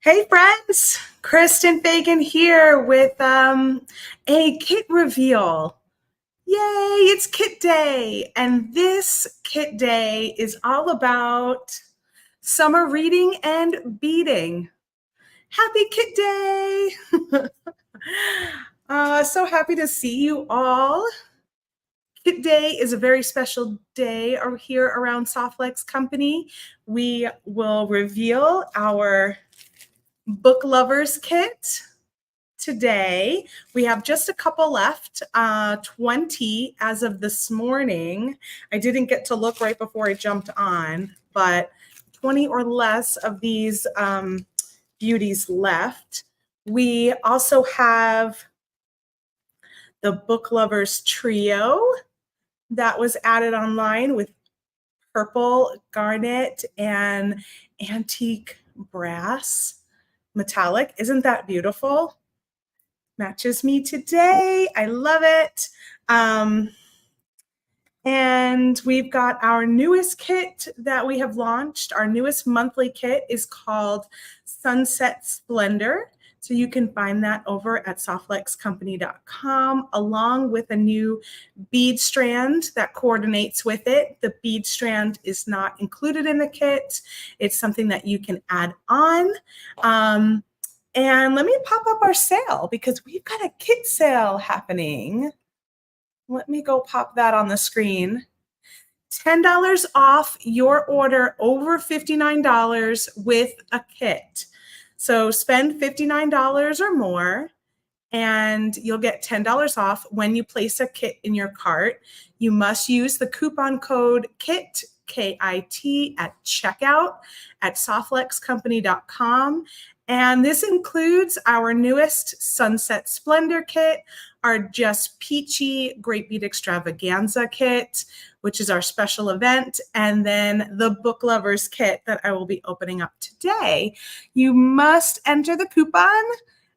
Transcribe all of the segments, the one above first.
Hey friends, Kristen Fagan here with a kit reveal. Yay, it's kit day. And this kit day is all about summer reading and beading. Happy kit day. So happy to see you all. Kit day is a very special day here around Softlex Company. We will reveal our book lovers kit today. We have just a couple left, 20 as of this morning. I didn't get to look right before I jumped on, but 20 or less of these beauties left. We also have the book lovers trio that was added online with purple, garnet, and antique brass metallic. Isn't that beautiful? Matches me today. I love it. And we've got our newest kit that we have launched. Our newest monthly kit is called Sunset Splendor. So you can find that over at softlexcompany.com, along with a new bead strand that coordinates with it. The bead strand is not included in the kit. It's something that you can add on. And let me pop up our sale because we've got a kit sale happening. Let me go pop that on the screen. $10 off your order over $59 with a kit. So spend $59 or more and you'll get $10 off when you place a kit in your cart. You must use the coupon code KIT, KIT, at checkout at softlexcompany.com. And this includes our newest Sunset Splendor kit, our Just Peachy Great Bead Extravaganza kit, which is our special event, and then the Book Lovers kit that I will be opening up today. You must enter the coupon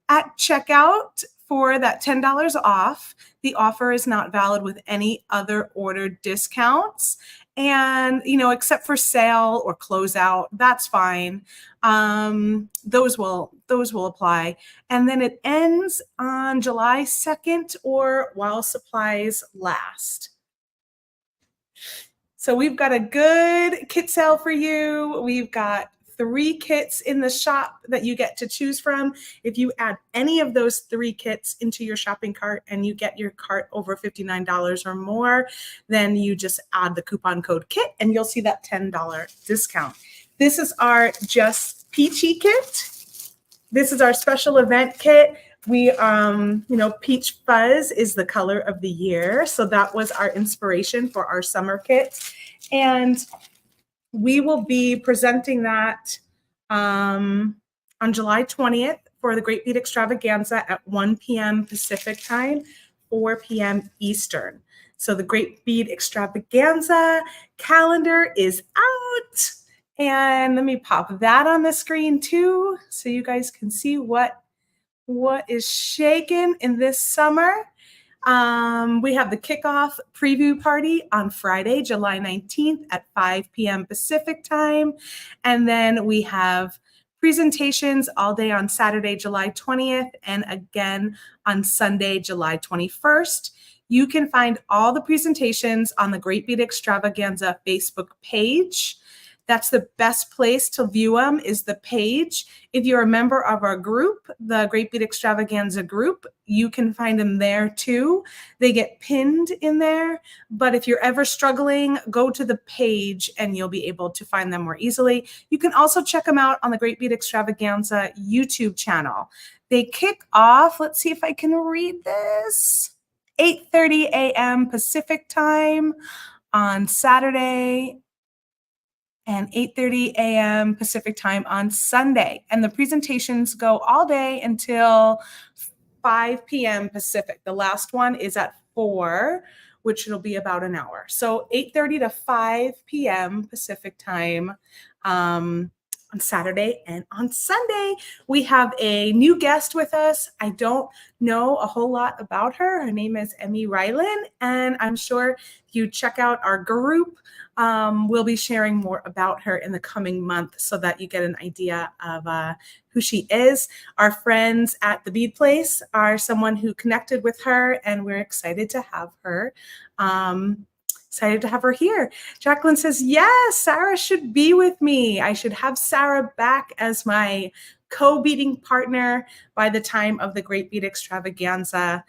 at checkout for that $10 off. The offer is not valid with any other order discounts. And, except for sale or closeout, that's fine. Those will apply. And then it ends on July 2nd or while supplies last. So we've got a good kit sale for you. We've got 3 kits in the shop that you get to choose from. If you add any of those 3 kits into your shopping cart and you get your cart over $59 or more, then you just add the coupon code KIT and you'll see that $10 discount. This is our Just Peachy kit. This is our special event kit. We, peach fuzz is the color of the year. So that was our inspiration for our summer kit. And we will be presenting that on July 20th for the Great Bead Extravaganza at 1 p.m. Pacific time, 4 p.m. Eastern. So the Great Bead Extravaganza calendar is out. And let me pop that on the screen too, so you guys can see what is shaking in this summer. We have the kickoff preview party on Friday, July 19th at 5 p.m. Pacific time. And then we have presentations all day on Saturday, July 20th, and again on Sunday, July 21st. You can find all the presentations on the Great Bead Extravaganza Facebook page. That's the best place to view them, is the page. If you're a member of our group, the Great Bead Extravaganza group, you can find them there too. They get pinned in there. But if you're ever struggling, go to the page and you'll be able to find them more easily. You can also check them out on the Great Bead Extravaganza YouTube channel. They kick off, let's see if I can read this, 8:30 a.m. Pacific time on Saturday, and 8:30 a.m. Pacific time on Sunday. And the presentations go all day until 5 p.m. Pacific. The last one is at 4, which will be about an hour. So 8:30 to 5 p.m. Pacific time on Saturday. And on Sunday, we have a new guest with us. I don't know a whole lot about her. Her name is Emmy Rylan, and I'm sure if you check out our group, We'll be sharing more about her in the coming month so that you get an idea of who she is. Our friends at the Bead Place are someone who connected with her, and we're excited to have her. Excited to have her here. Jacqueline says, yes, Sarah should be with me. I should have Sarah back as my co-beading partner by the time of the Great Bead Extravaganza.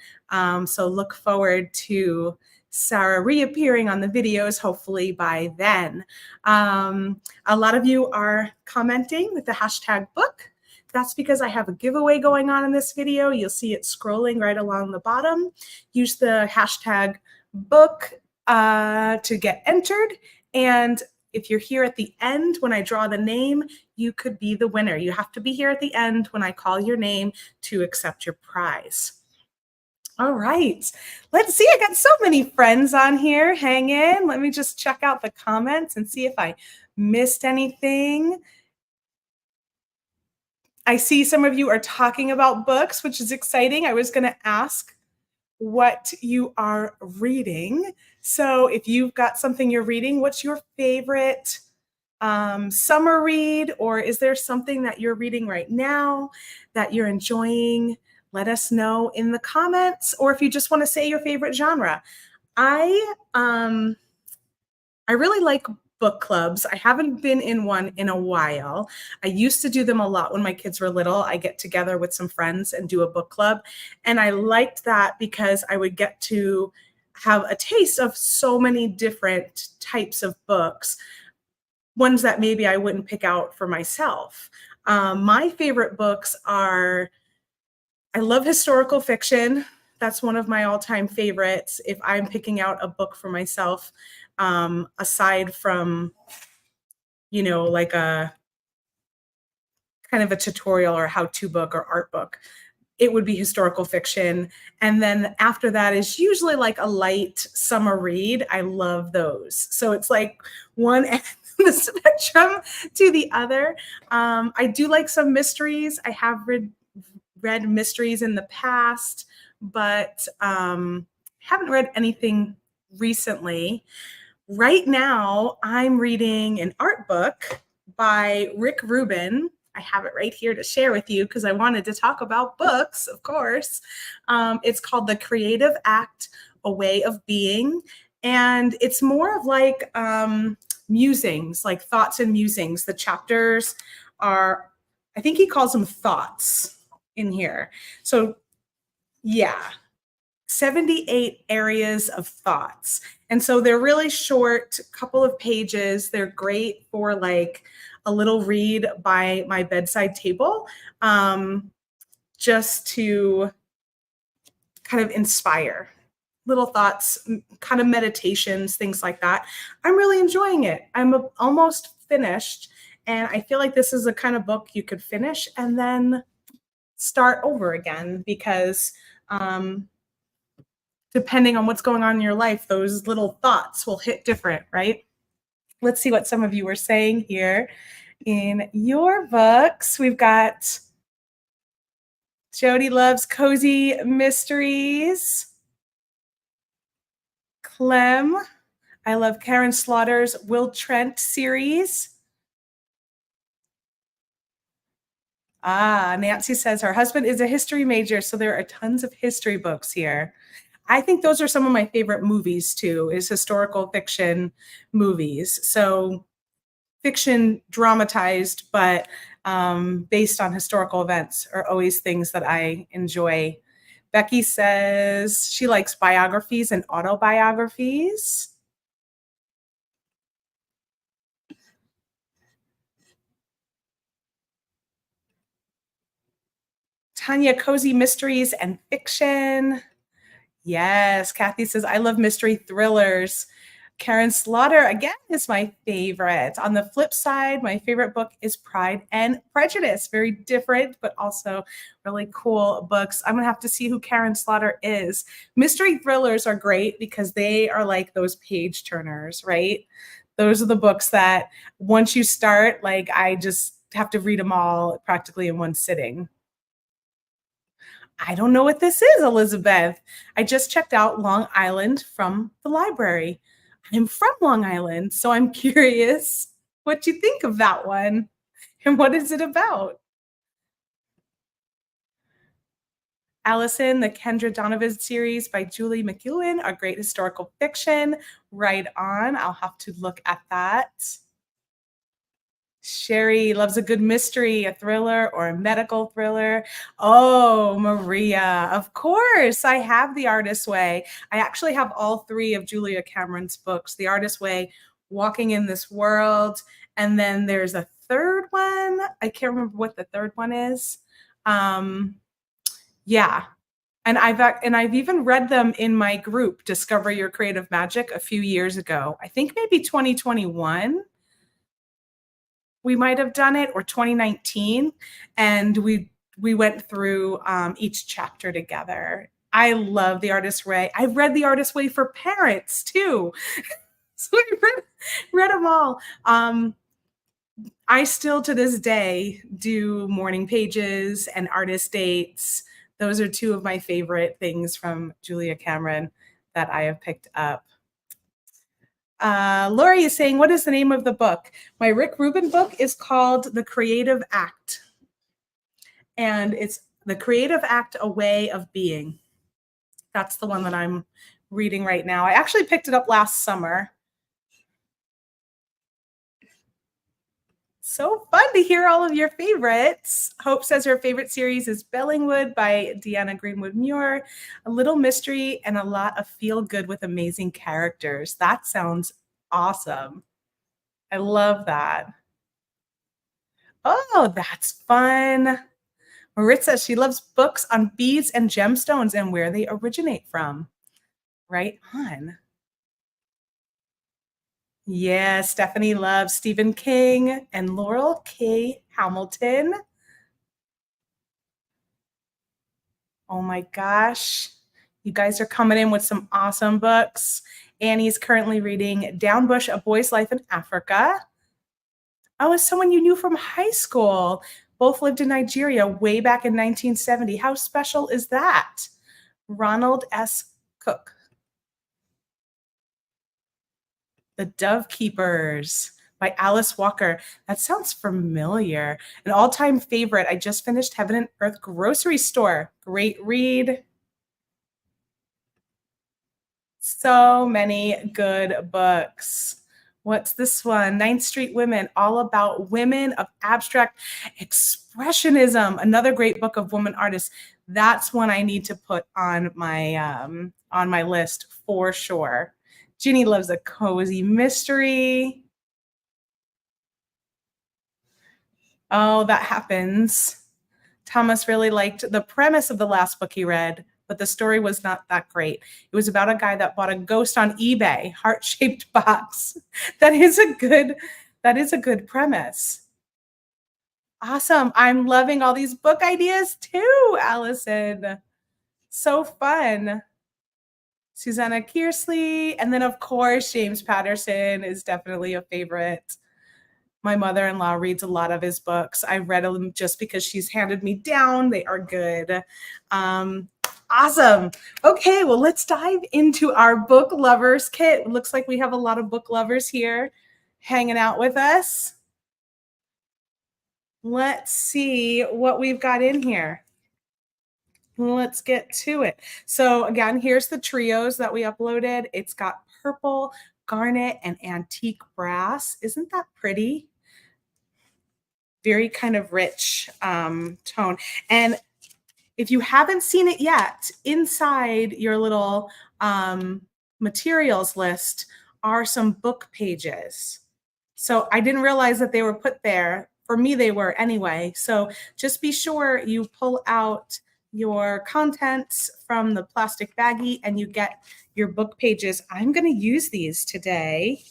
So look forward to Sarah reappearing on the videos, hopefully by then. A lot of you are commenting with the hashtag book. That's because I have a giveaway going on in this video. You'll see it scrolling right along the bottom. Use the hashtag book to get entered. And if you're here at the end when I draw the name, you could be the winner. You have to be here at the end when I call your name to accept your prize. All right, let's see. I got so many friends on here. Hang in. Let me just check out the comments and see if I missed anything. I see some of you are talking about books, which is exciting. I was going to ask what you are reading. So if you've got something you're reading, what's your favorite summer read? Or is there something that you're reading right now that you're enjoying? Let us know in the comments. Or if you just want to say your favorite genre. I really like book clubs. I haven't been in one in a while. I used to do them a lot when my kids were little. I get together with some friends and do a book club. And I liked that because I would get to have a taste of so many different types of books, ones that maybe I wouldn't pick out for myself. My favorite books are, I love historical fiction. That's one of my all-time favorites. If I'm picking out a book for myself, aside from, you know, like a kind of a tutorial or how-to book or art book, it would be historical fiction. And then after that is usually like a light summer read. I love those. So it's like one end of the spectrum to the other. I do like some mysteries. I have read mysteries in the past, but haven't read anything recently. Right now, I'm reading an art book by Rick Rubin. I have it right here to share with you because I wanted to talk about books, of course. It's called The Creative Act, A Way of Being. And it's more of like musings, like thoughts and musings. The chapters are, I think he calls them thoughts in here. So yeah, 78 areas of thoughts. And so they're really short, couple of pages. They're great for like a little read by my bedside table, just to kind of inspire little thoughts, kind of meditations, things like that. I'm really enjoying it. I'm almost finished. And I feel like this is a kind of book you could finish and then start over again because depending on what's going on in your life, those little thoughts will hit different, right? Let's see what some of you were saying here in your books. We've got Jody loves cozy mysteries. Clem, I love Karen Slaughter's Will Trent series. Nancy says her husband is a history major, so there are tons of history books here. I think those are some of my favorite movies too, is historical fiction movies. So fiction dramatized, but based on historical events are always things that I enjoy. Becky says she likes biographies and autobiographies. Tanya, cozy mysteries and fiction. Yes, Kathy says, I love mystery thrillers. Karen Slaughter, again, is my favorite. On the flip side, my favorite book is Pride and Prejudice. Very different, but also really cool books. I'm going to have to see who Karen Slaughter is. Mystery thrillers are great because they are like those page turners, right? Those are the books that once you start, like I just have to read them all practically in one sitting. I don't know what this is, Elizabeth. I just checked out Long Island from the library. I'm from Long Island, so I'm curious what you think of that one and what is it about? Allison, the Kendra Donovan series by Julie McEwen, a great historical fiction. Right on. I'll have to look at that. Sherry loves a good mystery, a thriller, or a medical thriller. Oh, Maria, of course. I have The Artist's Way. I actually have all three of Julia Cameron's books, The Artist's Way, Walking in This World, and then there's a third one. I can't remember what the third one is. Yeah. And I've even read them in my group, Discover Your Creative Magic, a few years ago. I think maybe 2021 we might have done it, or 2019, and we went through each chapter together. I love The Artist's Way. I've read The Artist's Way for parents too. So I read them all. I still to this day do morning pages and artist dates. Those are two of my favorite things from Julia Cameron that I have picked up. Lori is saying, what is the name of the book? My Rick Rubin book is called The Creative Act. And it's The Creative Act, A Way of Being. That's the one that I'm reading right now. I actually picked it up last summer. So fun to hear all of your favorites. Hope says her favorite series is Bellingwood by Deanna Greenwood Muir. A little mystery and a lot of feel good with amazing characters. That sounds awesome. I love that. Oh, that's fun. Maritza, she loves books on beads and gemstones and where they originate from. Right on. Yeah, Stephanie loves Stephen King and Laurel K. Hamilton. Oh my gosh. You guys are coming in with some awesome books. Annie's currently reading Downbush, A Boy's Life in Africa. Oh, it's someone you knew from high school. Both lived in Nigeria way back in 1970. How special is that? Ronald S. Cook. The Dove Keepers by Alice Walker. That sounds familiar. An all-time favorite. I just finished Heaven and Earth Grocery Store. Great read. So many good books. What's this one? Ninth Street Women, all about women of abstract expressionism. Another great book of women artists. That's one I need to put on my list for sure. Ginny loves a cozy mystery. Oh, that happens. Thomas really liked the premise of the last book he read, but the story was not that great. It was about a guy that bought a ghost on eBay, heart-shaped box. That is a good premise. Awesome. I'm loving all these book ideas too, Allison. So fun. Susanna Kearsley. And then, of course, James Patterson is definitely a favorite. My mother-in-law reads a lot of his books. I read them just because she's handed me down. They are good. Awesome. Okay, well, let's dive into our book lovers kit. It looks like we have a lot of book lovers here hanging out with us. Let's see what we've got in here. Let's get to it. So again, here's the trios that we uploaded. It's got purple, garnet, and antique brass. Isn't that pretty? Very kind of rich tone. And if you haven't seen it yet, inside your little materials list are some book pages. So I didn't realize that they were put there. For me, they were anyway. So just be sure you pull out your contents from the plastic baggie and you get your book pages. I'm going to use these today.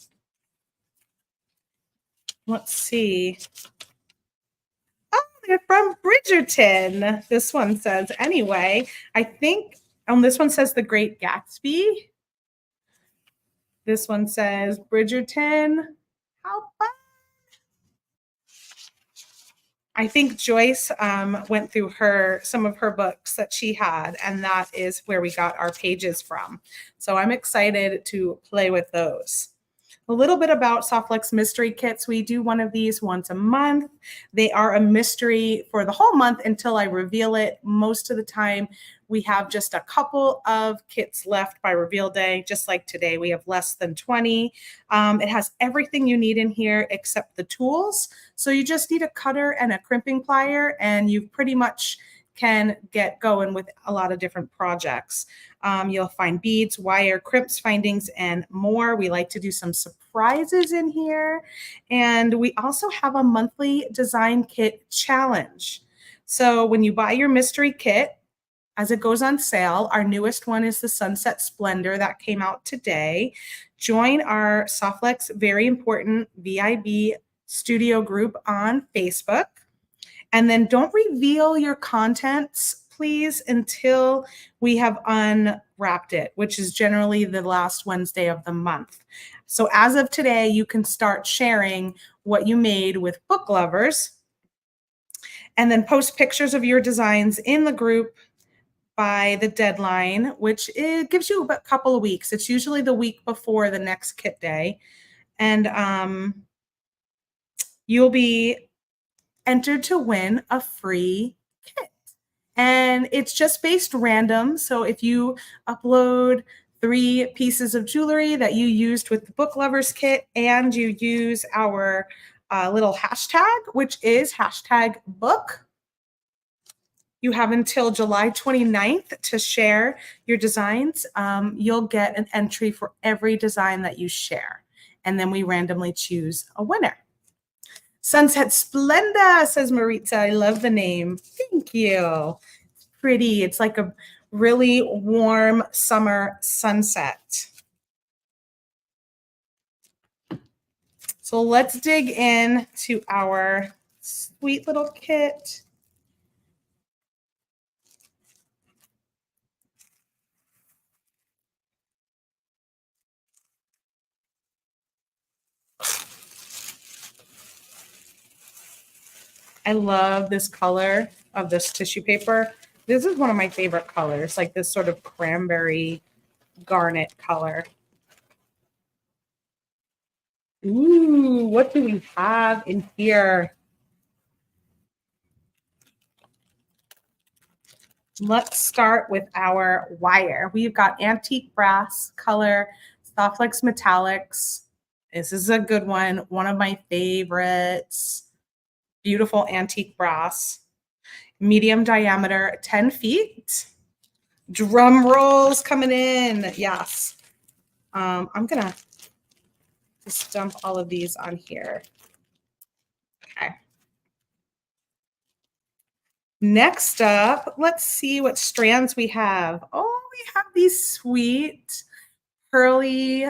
Let's see. Oh, they're from Bridgerton. This one says, anyway, I think this one says The Great Gatsby. This one says Bridgerton. How fun. I think Joyce went through some of her books that she had, and that is where we got our pages from. So I'm excited to play with those. A little bit about Softlex mystery kits. We do one of these once a month. They are a mystery for the whole month until I reveal it. Most of the time, we have just a couple of kits left by reveal day. Just like today, we have less than 20. It has everything you need in here except the tools. So you just need a cutter and a crimping plier, and you pretty much can get going with a lot of different projects. You'll find beads, wire, crimps, findings, and more. We like to do some surprises in here. And we also have a monthly design kit challenge. So when you buy your mystery kit, as it goes on sale, our newest one is the Sunset Splendor that came out today. Join our Softlex Very Important VIB studio group on Facebook. And then don't reveal your contents, please, until we have unwrapped it, which is generally the last Wednesday of the month. So as of today, you can start sharing what you made with book lovers, and then post pictures of your designs in the group by the deadline, which it gives you a couple of weeks. It's usually the week before the next kit day. And you'll be entered to win a free kit. And it's just based random. So if you upload 3 pieces of jewelry that you used with the book lovers kit, and you use our little hashtag, which is #book, you have until July 29th to share your designs. You'll get an entry for every design that you share. And then we randomly choose a winner. Sunset Splenda, says Maritza. I love the name. Thank you. It's pretty. It's like a really warm summer sunset. So let's dig in to our sweet little kit. I love this color of this tissue paper. This is one of my favorite colors, like this sort of cranberry garnet color. Ooh, what do we have in here? Let's start with our wire. We've got antique brass color, Softlex metallics. This is a good one of my favorites. Beautiful antique brass, medium diameter, 10 feet. Drum rolls coming in. Yes. I'm going to just dump all of these on here. Okay. Next up, let's see what strands we have. Oh, we have these sweet pearly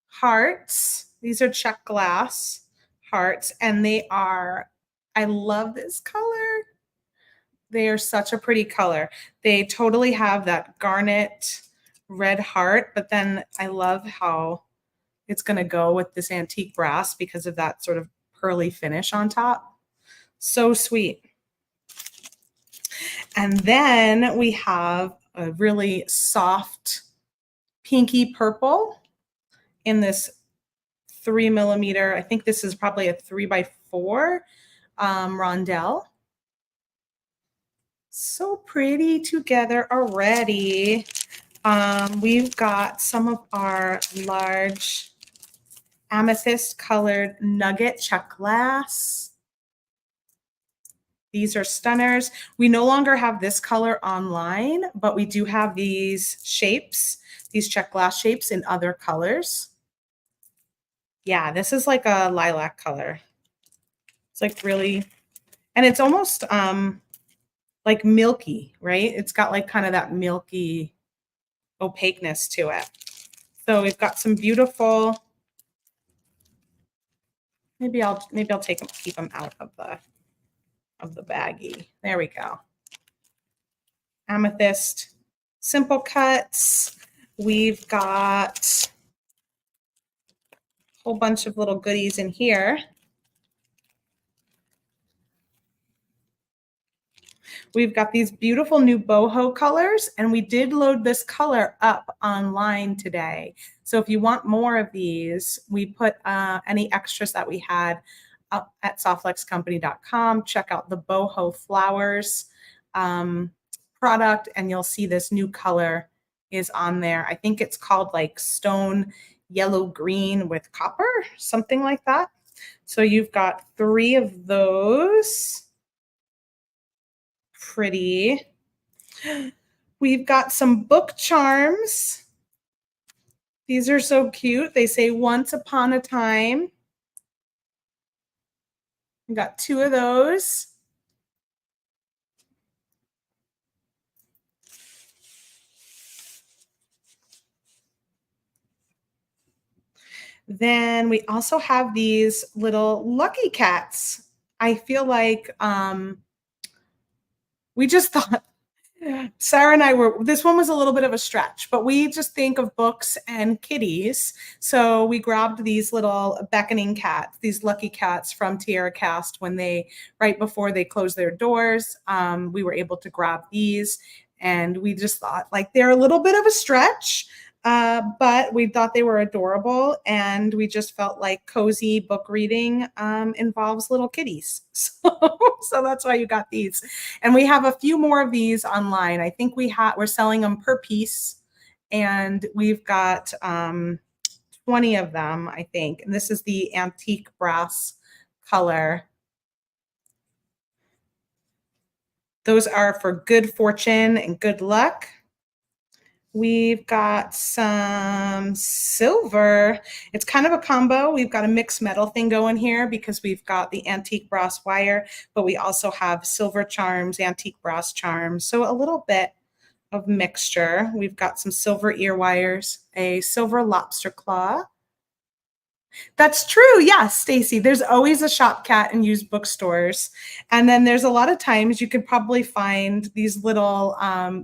hearts. These are check glass hearts, and I love this color. They are such a pretty color. They totally have that garnet red heart, but then I love how it's going to go with this antique brass because of that sort of pearly finish on top. So sweet. And then we have a really soft pinky purple in this 3mm. I think this is probably a 3x4 rondelle. So pretty together already. We've got some of our large amethyst colored nugget check glass. These are stunners. We no longer have this color online, but we do have these shapes, these check glass shapes in other colors. Yeah, this is like a lilac color. It's like really, and it's almost like milky, right? It's got like kind of that milky opaqueness to it. So we've got some beautiful, maybe I'll keep them out of the baggie. There we go. Amethyst simple cuts. We've got a whole bunch of little goodies in here. We've got these beautiful new boho colors, and we did load this color up online today. So if you want more of these, we put any extras that we had up at softluxcompany.com. Check out the boho flowers product, and you'll see this new color is on there. I think it's called like stone yellow green with copper, something like that. So you've got 3 of those. Pretty. We've got some book charms. These are so cute. They say once upon a time. We got 2 of those. Then we also have these little lucky cats. I feel like we just thought Sarah and I this one was a little bit of a stretch, but we just think of books and kitties. So we grabbed these little beckoning cats, these lucky cats from Tierra Cast right before they closed their doors. We were able to grab these, and we just thought like they're a little bit of a stretch, but we thought they were adorable, and we just felt like cozy book reading involves little kitties. So that's why you got these. And we have a few more of these online. I think we're selling them per piece, and we've got 20 of them, I think. And this is the antique brass color. Those are for good fortune and good luck. We've got some silver. It's kind of a combo. We've got a mixed metal thing going here because we've got the antique brass wire, but we also have silver charms, antique brass charms. So a little bit of mixture. We've got some silver ear wires, a silver lobster claw. That's true. Yeah, Stacy. There's always a shop cat in used bookstores. And then there's a lot of times you could probably find these little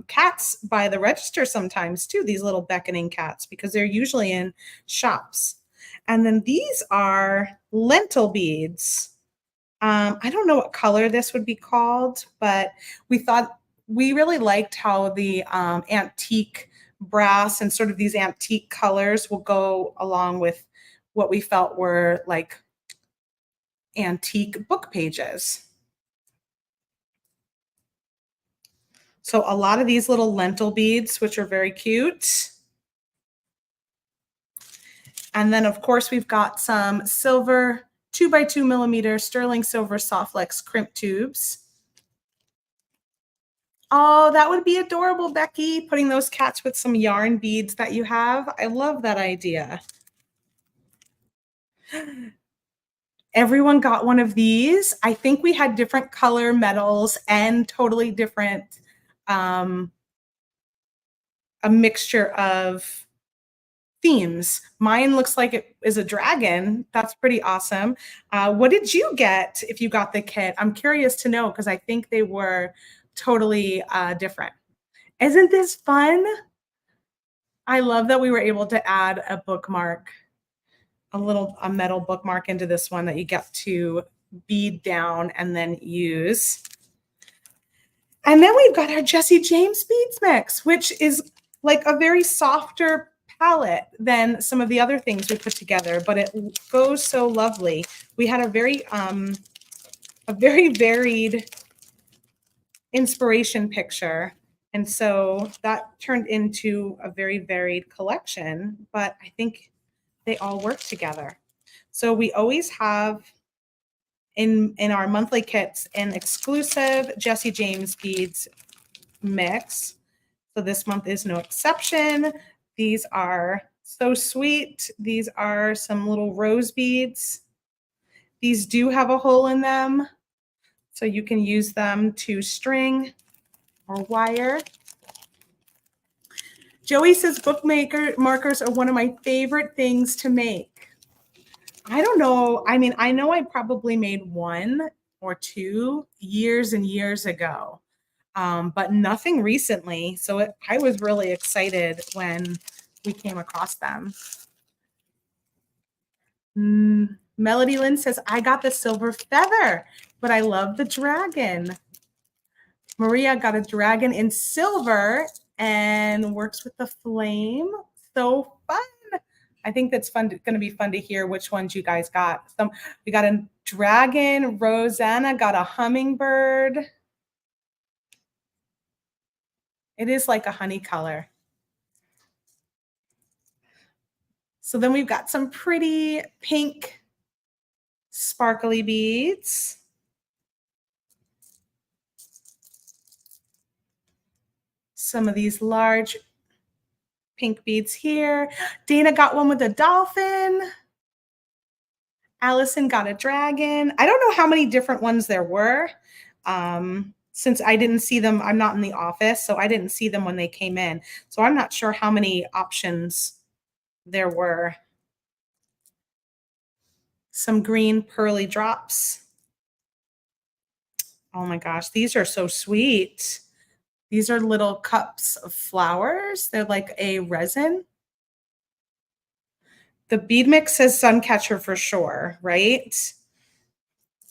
cats by the register sometimes too, these little beckoning cats, because they're usually in shops. And then these are lentil beads. I don't know what color this would be called, but we thought we really liked how the antique brass and sort of these antique colors will go along with what we felt were like antique book pages. So a lot of these little lentil beads, which are very cute. And then of course we've got some silver 2x2 millimeter sterling silver Softlex crimp tubes. Oh, that would be adorable, Becky, putting those cats with some yarn beads that you have. I love that idea. Everyone got one of these. I think we had different color metals and totally different, a mixture of themes. Mine looks like it is a dragon. That's pretty awesome. What did you get if you got the kit? I'm curious to know because I think they were totally different. Isn't this fun? I love that we were able to add a bookmark, a metal bookmark into this one that you get to bead down and then use. And then we've got our Jesse James Beads Mix, which is like a very softer palette than some of the other things we put together, but it goes so lovely. We had a very varied inspiration picture. And so that turned into a very varied collection, but I think they all work together. So we always have in our monthly kits an exclusive Jesse James Beads mix. So this month is no exception. These are so sweet. These are some little rose beads. These do have a hole in them, so you can use them to string or wire. Joey says bookmaker markers are one of my favorite things to make. I don't know. I mean, I know I probably made 1 or 2 years and years ago, but nothing recently. So I was really excited when we came across them. Melody Lynn says, I got the silver feather, but I love the dragon. Maria got a dragon in silver and works with the flame. So fun. I think that's fun. Going to be fun to hear which ones you guys got. We got a dragon. Rosanna got a hummingbird. It is like a honey color. So then we've got some pretty pink sparkly beads. Some of these large pink beads here. Dana got one with a dolphin. Allison got a dragon. I don't know how many different ones there were. Since I didn't see them, I'm not in the office, so I didn't see them when they came in. So I'm not sure how many options there were. Some green pearly drops. Oh my gosh, these are so sweet. These are little cups of flowers. They're like a resin. The bead mix says sun catcher for sure, right?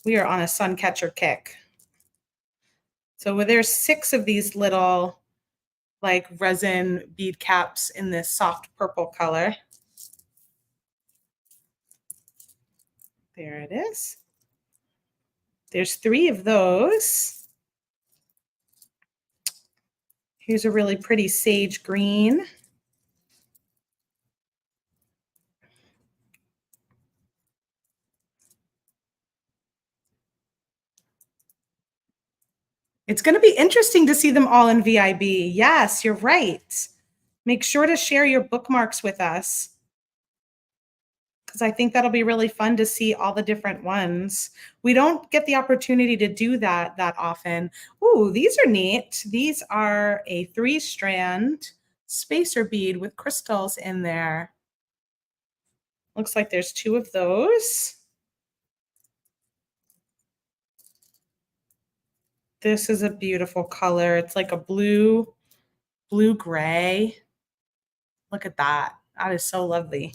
We are on a sun catcher kick. So there's 6 of these little like resin bead caps in this soft purple color. There it is. There's 3 of those. Here's a really pretty sage green. It's going to be interesting to see them all in VIB. Yes, you're right. Make sure to share your bookmarks with us, because I think that'll be really fun to see all the different ones. We don't get the opportunity to do that often. Ooh, these are neat. These are a 3-strand spacer bead with crystals in there. Looks like there's 2 of those. This is a beautiful color. It's like a blue gray. Look at that. That is so lovely.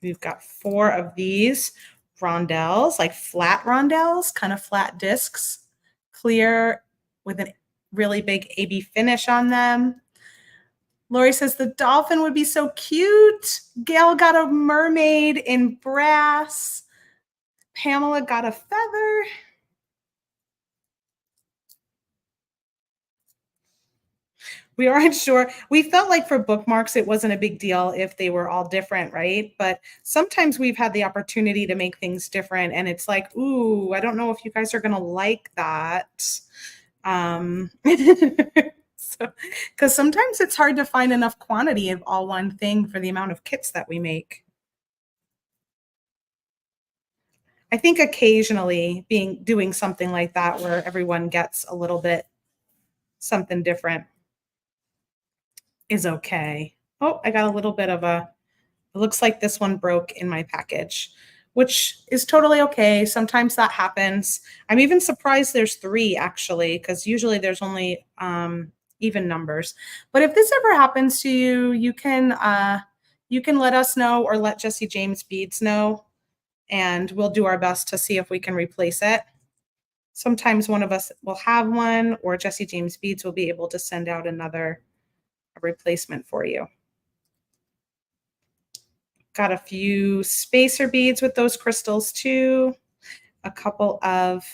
We've got 4 of these rondelles, like flat rondelles, kind of flat discs, clear with a really big AB finish on them. Lori says the dolphin would be so cute. Gail got a mermaid in brass. Pamela got a feather. We aren't sure. We felt like for bookmarks, it wasn't a big deal if they were all different, right? But sometimes we've had the opportunity to make things different, and it's like, ooh, I don't know if you guys are going to like that. Because sometimes it's hard to find enough quantity of all one thing for the amount of kits that we make. I think occasionally doing something like that where everyone gets a little bit something different is okay. Oh, I got a little bit of it looks like this one broke in my package, which is totally okay. Sometimes that happens. I'm even surprised there's 3 actually, because usually there's only even numbers. But if this ever happens to you, you can let us know or let Jesse James Beads know, and we'll do our best to see if we can replace it. Sometimes one of us will have one, or Jesse James Beads will be able to send out another replacement for you. Got a few spacer beads with those crystals too. A couple of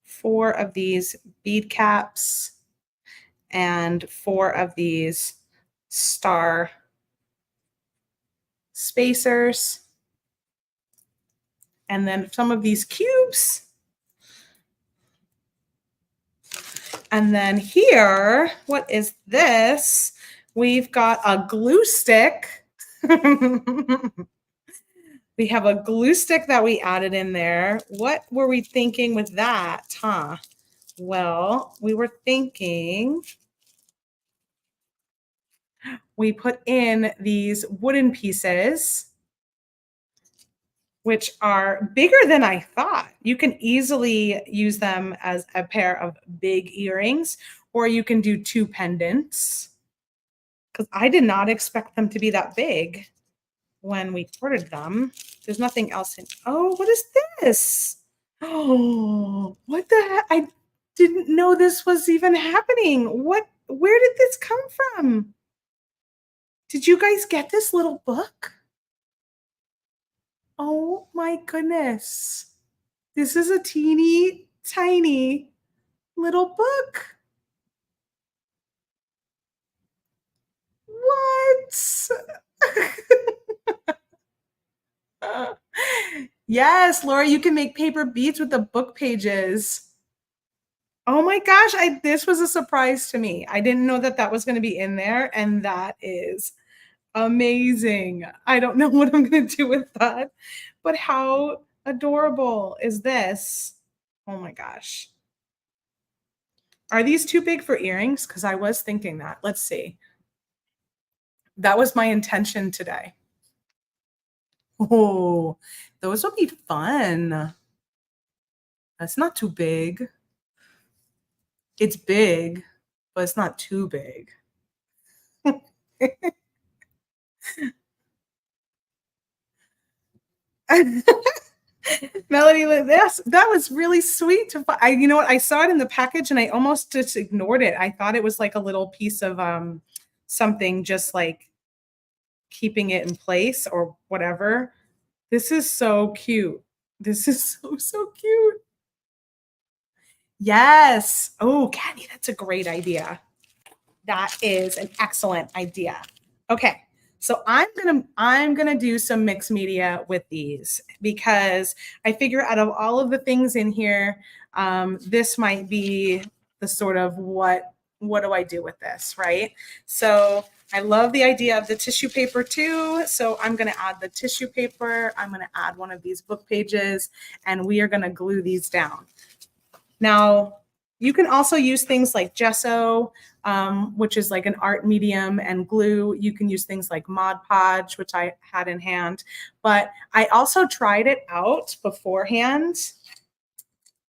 4 of these bead caps and 4 of these star spacers. And then some of these cubes. And then here, what is this? We've got a glue stick. We have a glue stick that we added in there. What were we thinking with that, huh? Well, we were thinking we put in these wooden pieces, which are bigger than I thought. You can easily use them as a pair of big earrings, or you can do 2 pendants, because I did not expect them to be that big. when we ordered them. There's nothing else in. Oh, what is this? Oh, what the heck? I didn't know this was even happening. Where did this come from? Did you guys get this little book? Oh my goodness. This is a teeny tiny little book. What? Yes, Laura, you can make paper beads with the book pages. Oh my gosh, this was a surprise to me. I didn't know that that was going to be in there, and that is amazing. I don't know what I'm going to do with that, but how adorable is this? Oh my gosh. Are these too big for earrings? Because I was thinking that. Let's see. That was my intention today. Oh, those will be fun. That's not too big. It's big, but it's not too big. Melody, that was really sweet. You know what? I saw it in the package and I almost just ignored it. I thought it was like a little piece of something, just like keeping it in place or whatever. This is so cute. This is so cute. Yes. Oh, Candy, that's a great idea. That is an excellent idea. Okay. So I'm gonna do some mixed media with these because I figure out of all of the things in here, this might be the sort of what do I do with this, right? So I love the idea of the tissue paper too. So I'm gonna add the tissue paper. I'm gonna add one of these book pages, and we are gonna glue these down. Now, you can also use things like gesso, which is like an art medium, and glue. You can use things like Mod Podge, which I had in hand. But I also tried it out beforehand.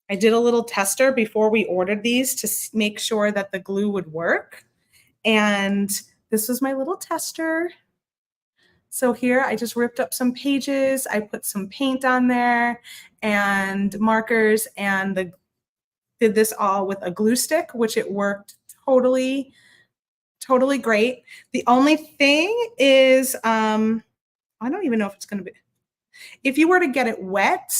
I did a little tester before we ordered these to make sure that the glue would work. And this was my little tester. So here I just ripped up some pages. I put some paint on there and markers, and did this all with a glue stick, which it worked totally great. The only thing is, I don't even know if it's going to be, if you were to get it wet,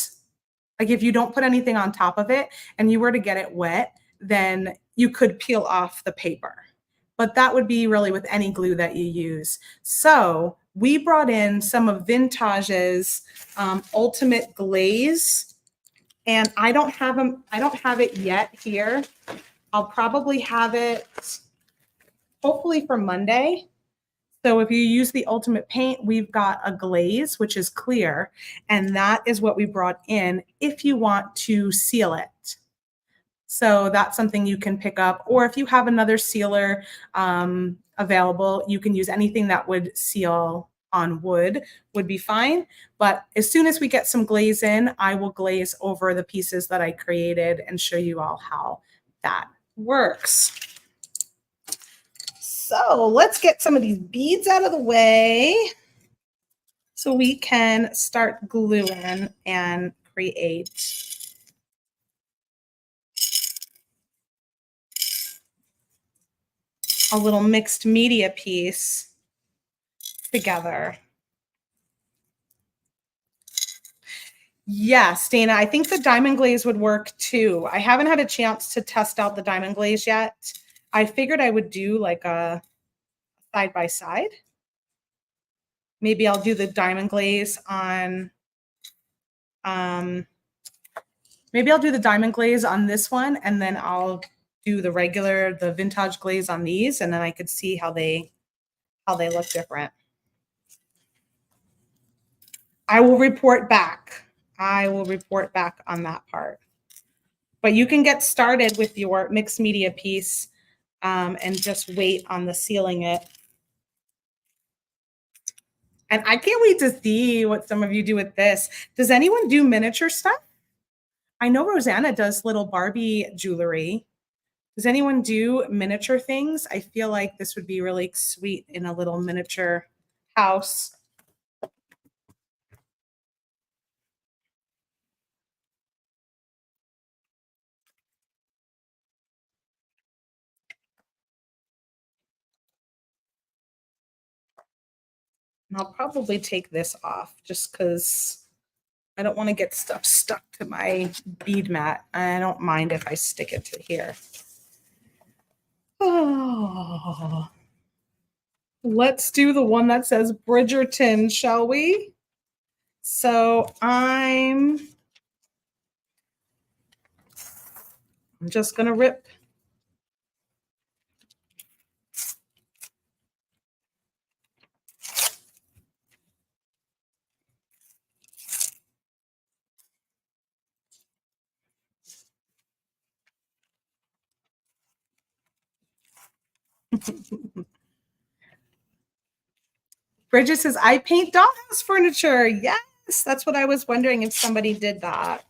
like if you don't put anything on top of it and you were to get it wet, then you could peel off the paper. But that would be really with any glue that you use. So we brought in some of Vintage's Ultimate Glaze, and I don't have it yet here. I'll probably have it hopefully for Monday. So if you use the Ultimate Paint, we've got a glaze, which is clear, and that is what we brought in if you want to seal it. So that's something you can pick up, or if you have another sealer available, you can use anything that would seal on wood would be fine. But as soon as we get some glaze in, I will glaze over the pieces that I created and show you all how that works. So let's get some of these beads out of the way so we can start gluing and create a little mixed media piece together. Yes, Dana, I think the diamond glaze would work too. I haven't had a chance to test out the diamond glaze yet. I figured I would do like a side by side. Maybe I'll do the diamond glaze on, maybe I'll do the diamond glaze on this one, and then I'll do the vintage glaze on these, and then I could see how they look different. I will report back. I will report back on that part. But you can get started with your mixed media piece and just wait on the sealing it. And I can't wait to see what some of you do with this. Does anyone do miniature stuff? I know Rosanna does little Barbie jewelry. Does anyone do miniature things? I feel like this would be really sweet in a little miniature house. And I'll probably take this off just because I don't want to get stuff stuck to my bead mat. I don't mind if I stick it to here. Oh, let's do the one that says Bridgerton, shall we? So I'm just going to rip. Bridget says, I paint dollhouse furniture. Yes, that's what I was wondering if somebody did that.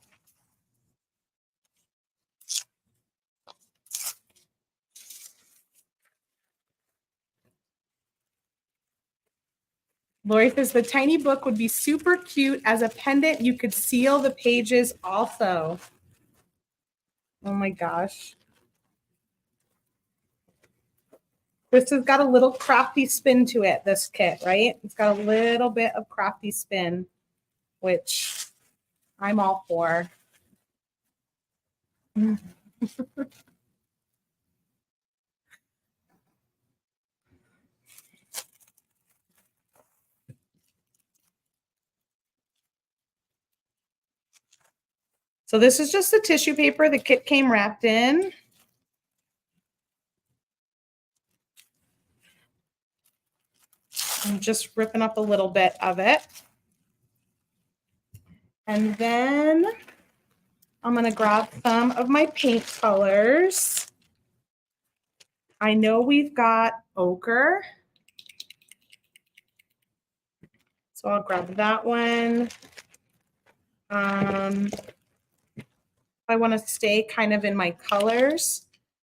Lori says, the tiny book would be super cute as a pendant. You could seal the pages also. Oh my gosh. This has got a little crafty spin to it, this kit, right? It's got a little bit of crafty spin, which I'm all for. So this is just the tissue paper the kit came wrapped in. I'm just ripping up a little bit of it. And then I'm going to grab some of my paint colors. I know we've got ochre. So I'll grab that one. I want to stay kind of in my colors.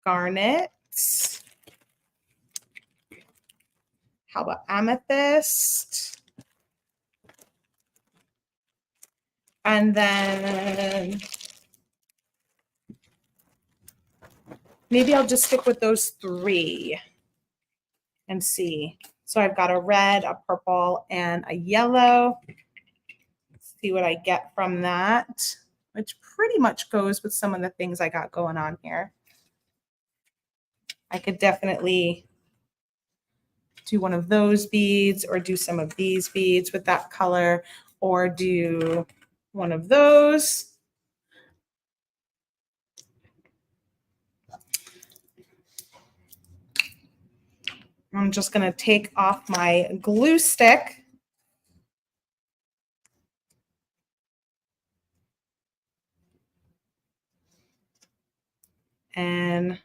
Garnet. How about amethyst? And then maybe I'll just stick with those three and see. So I've got a red, a purple, and a yellow. Let's see what I get from that, which pretty much goes with some of the things I got going on here. I could definitely do one of those beads or do some of these beads with that color or do one of those. I'm just going to take off my glue stick. And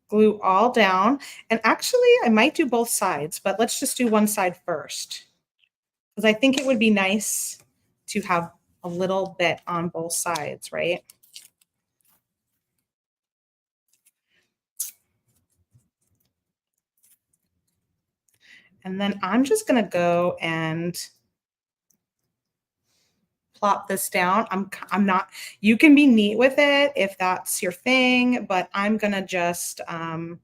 glue all down. And actually, I might do both sides, but let's just do one side first. Because I think it would be nice to have a little bit on both sides, right? And then I'm just going to go and plop this down. I'm not, you can be neat with it if that's your thing, but I'm going to just, ooh,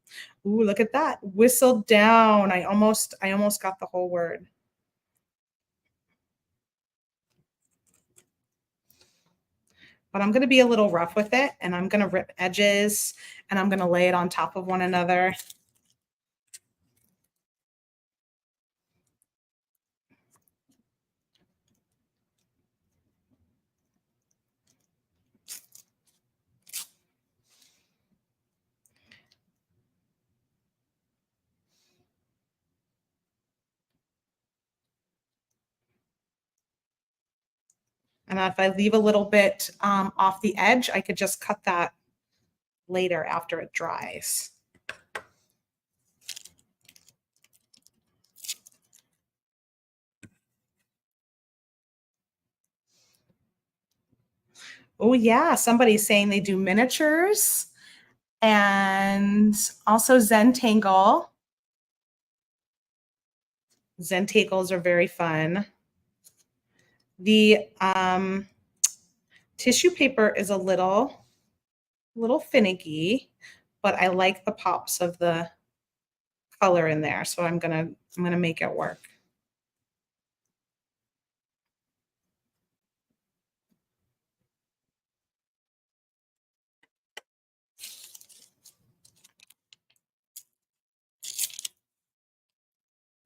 look at that. Whistle down. I almost got the whole word. But I'm going to be a little rough with it and I'm going to rip edges and I'm going to lay it on top of one another. And if I leave a little bit off the edge, I could just cut that later after it dries. Oh yeah, somebody's saying they do miniatures and also Zentangle. Zentangles are very fun. The tissue paper is a little finicky, but I like the pops of the color in there, so I'm gonna make it work.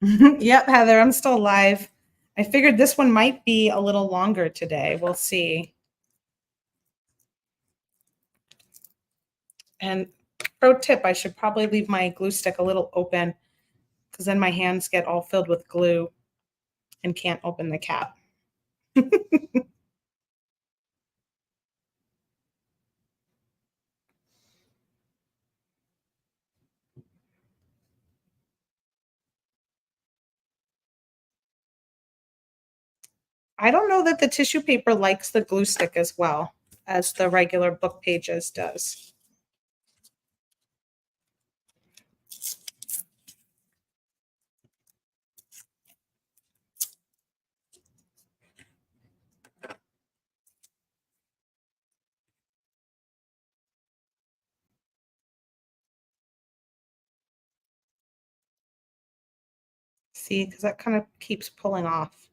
Yep, Heather, I'm still alive. I figured this one might be a little longer today. We'll see. And pro tip, I should probably leave my glue stick a little open because then my hands get all filled with glue and can't open the cap. I don't know that the tissue paper likes the glue stick as well as the regular book pages does. See, because that kind of keeps pulling off.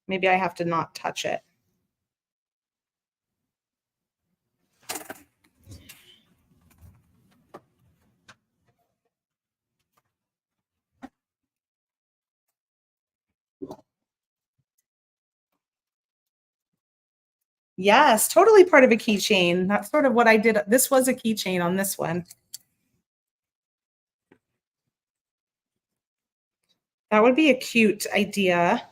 Maybe I have to not touch it. Yes, totally part of a keychain. That's sort of what I did. This was a keychain on this one. That would be a cute idea.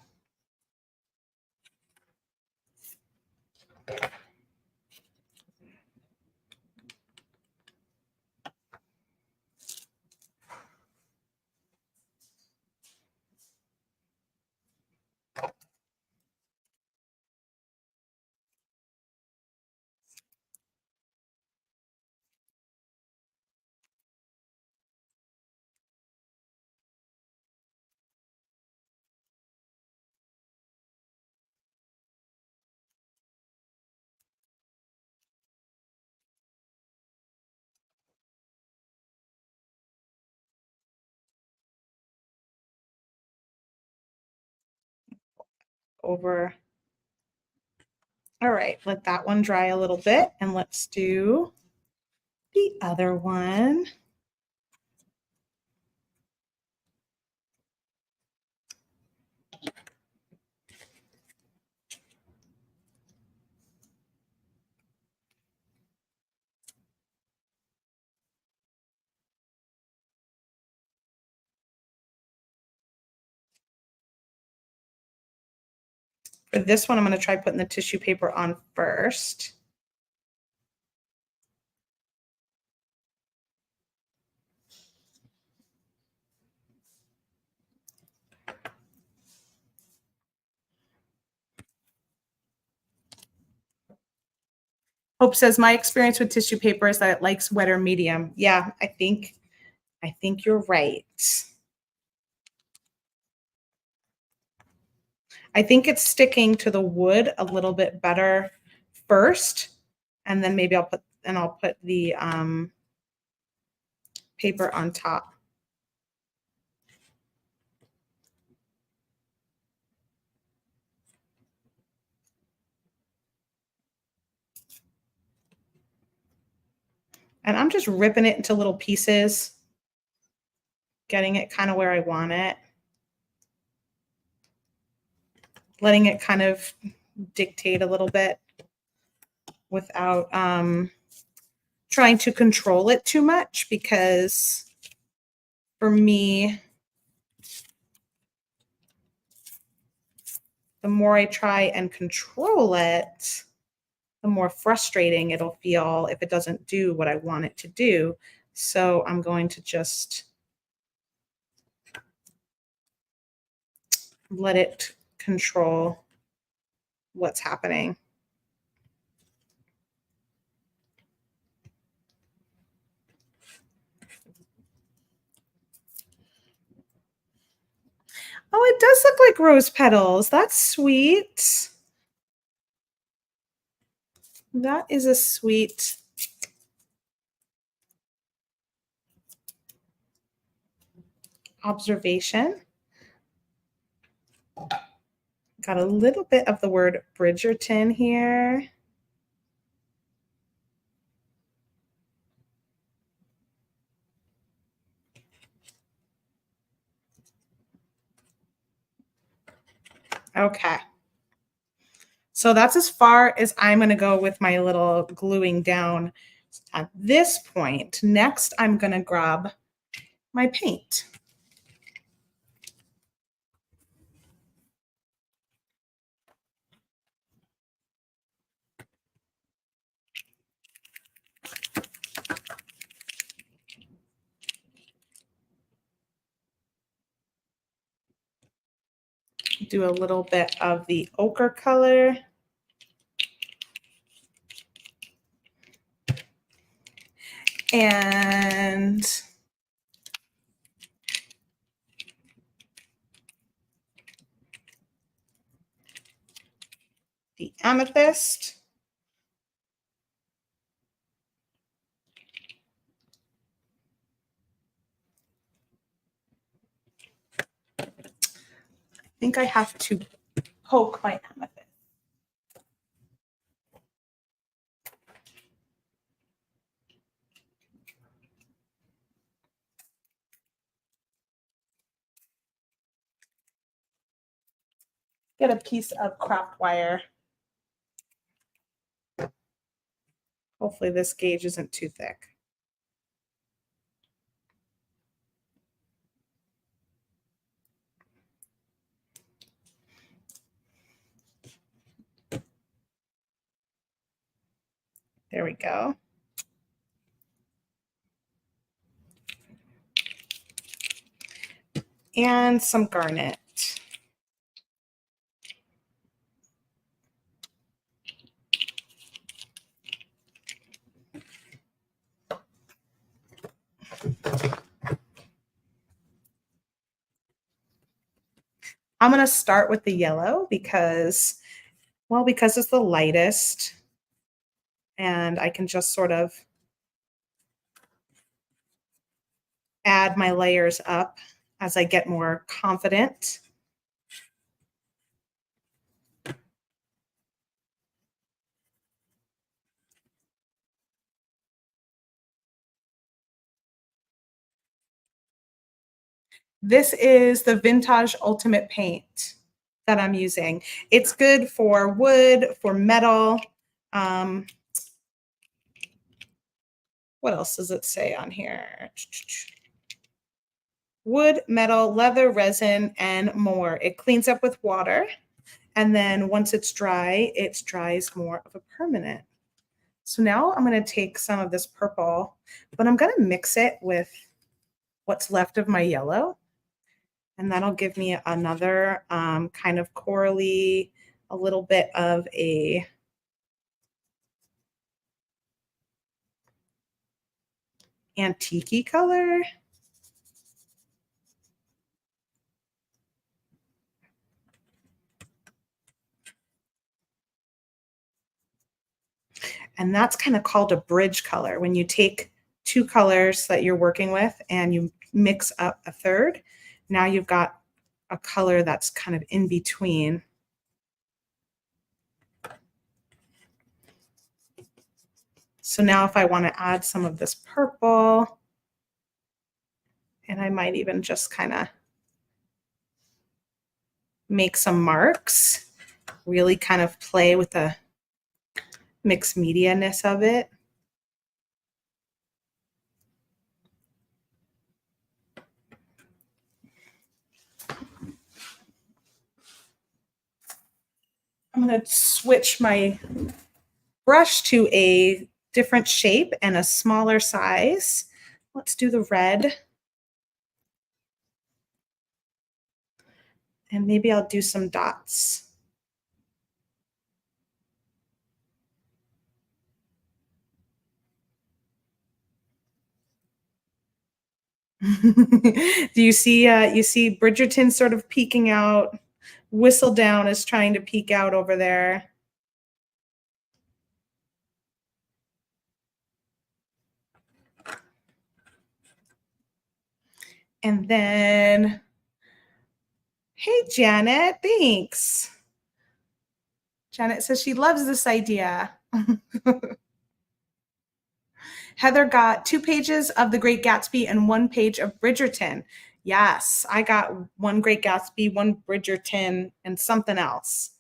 Over. All right, let that one dry a little bit and let's do the other one. For this one, I'm going to try putting the tissue paper on first. Hope says, my experience with tissue paper is that it likes wet or medium. Yeah, I think you're right. I think it's sticking to the wood a little bit better first, and then maybe I'll put the paper on top. And I'm just ripping it into little pieces, getting it kind of where I want it, letting it kind of dictate a little bit without trying to control it too much, because for me, the more I try and control it, the more frustrating it'll feel if it doesn't do what I want it to do. So I'm going to just let it control what's happening. Oh, it does look like rose petals. That's sweet. That is a sweet observation. Got a little bit of the word Bridgerton here. Okay. So that's as far as I'm going to go with my little gluing down at this point. Next, I'm going to grab my paint. Do a little bit of the ochre color. And the amethyst. I think I have to poke my amethyst. Get a piece of craft wire. Hopefully this gauge isn't too thick. There we go. And some garnet. I'm going to start with the yellow because it's the lightest, and I can just sort of add my layers up as I get more confident. This is the Vintage Ultimate Paint that I'm using. It's good for wood, for metal. What else does it say on here? Wood, metal, leather, resin, and more. It cleans up with water. And then once it's dry, it dries more of a permanent. So now I'm going to take some of this purple, but I'm going to mix it with what's left of my yellow. And that'll give me another kind of corally, a little bit of a antique-y color. And that's kind of called a bridge color. When you take two colors that you're working with and you mix up a third, now you've got a color that's kind of in between. So now if I want to add some of this purple, and I might even just kind of make some marks, really kind of play with the mixed media-ness of it. I'm going to switch my brush to a different shape and a smaller size. Let's do the red. And maybe I'll do some dots. Do you see Bridgerton sort of peeking out? Whistledown is trying to peek out over there. And then, hey, Janet, thanks. Janet says she loves this idea. Heather got 2 pages of The Great Gatsby and 1 page of Bridgerton. Yes, I got one Great Gatsby, one Bridgerton, and something else.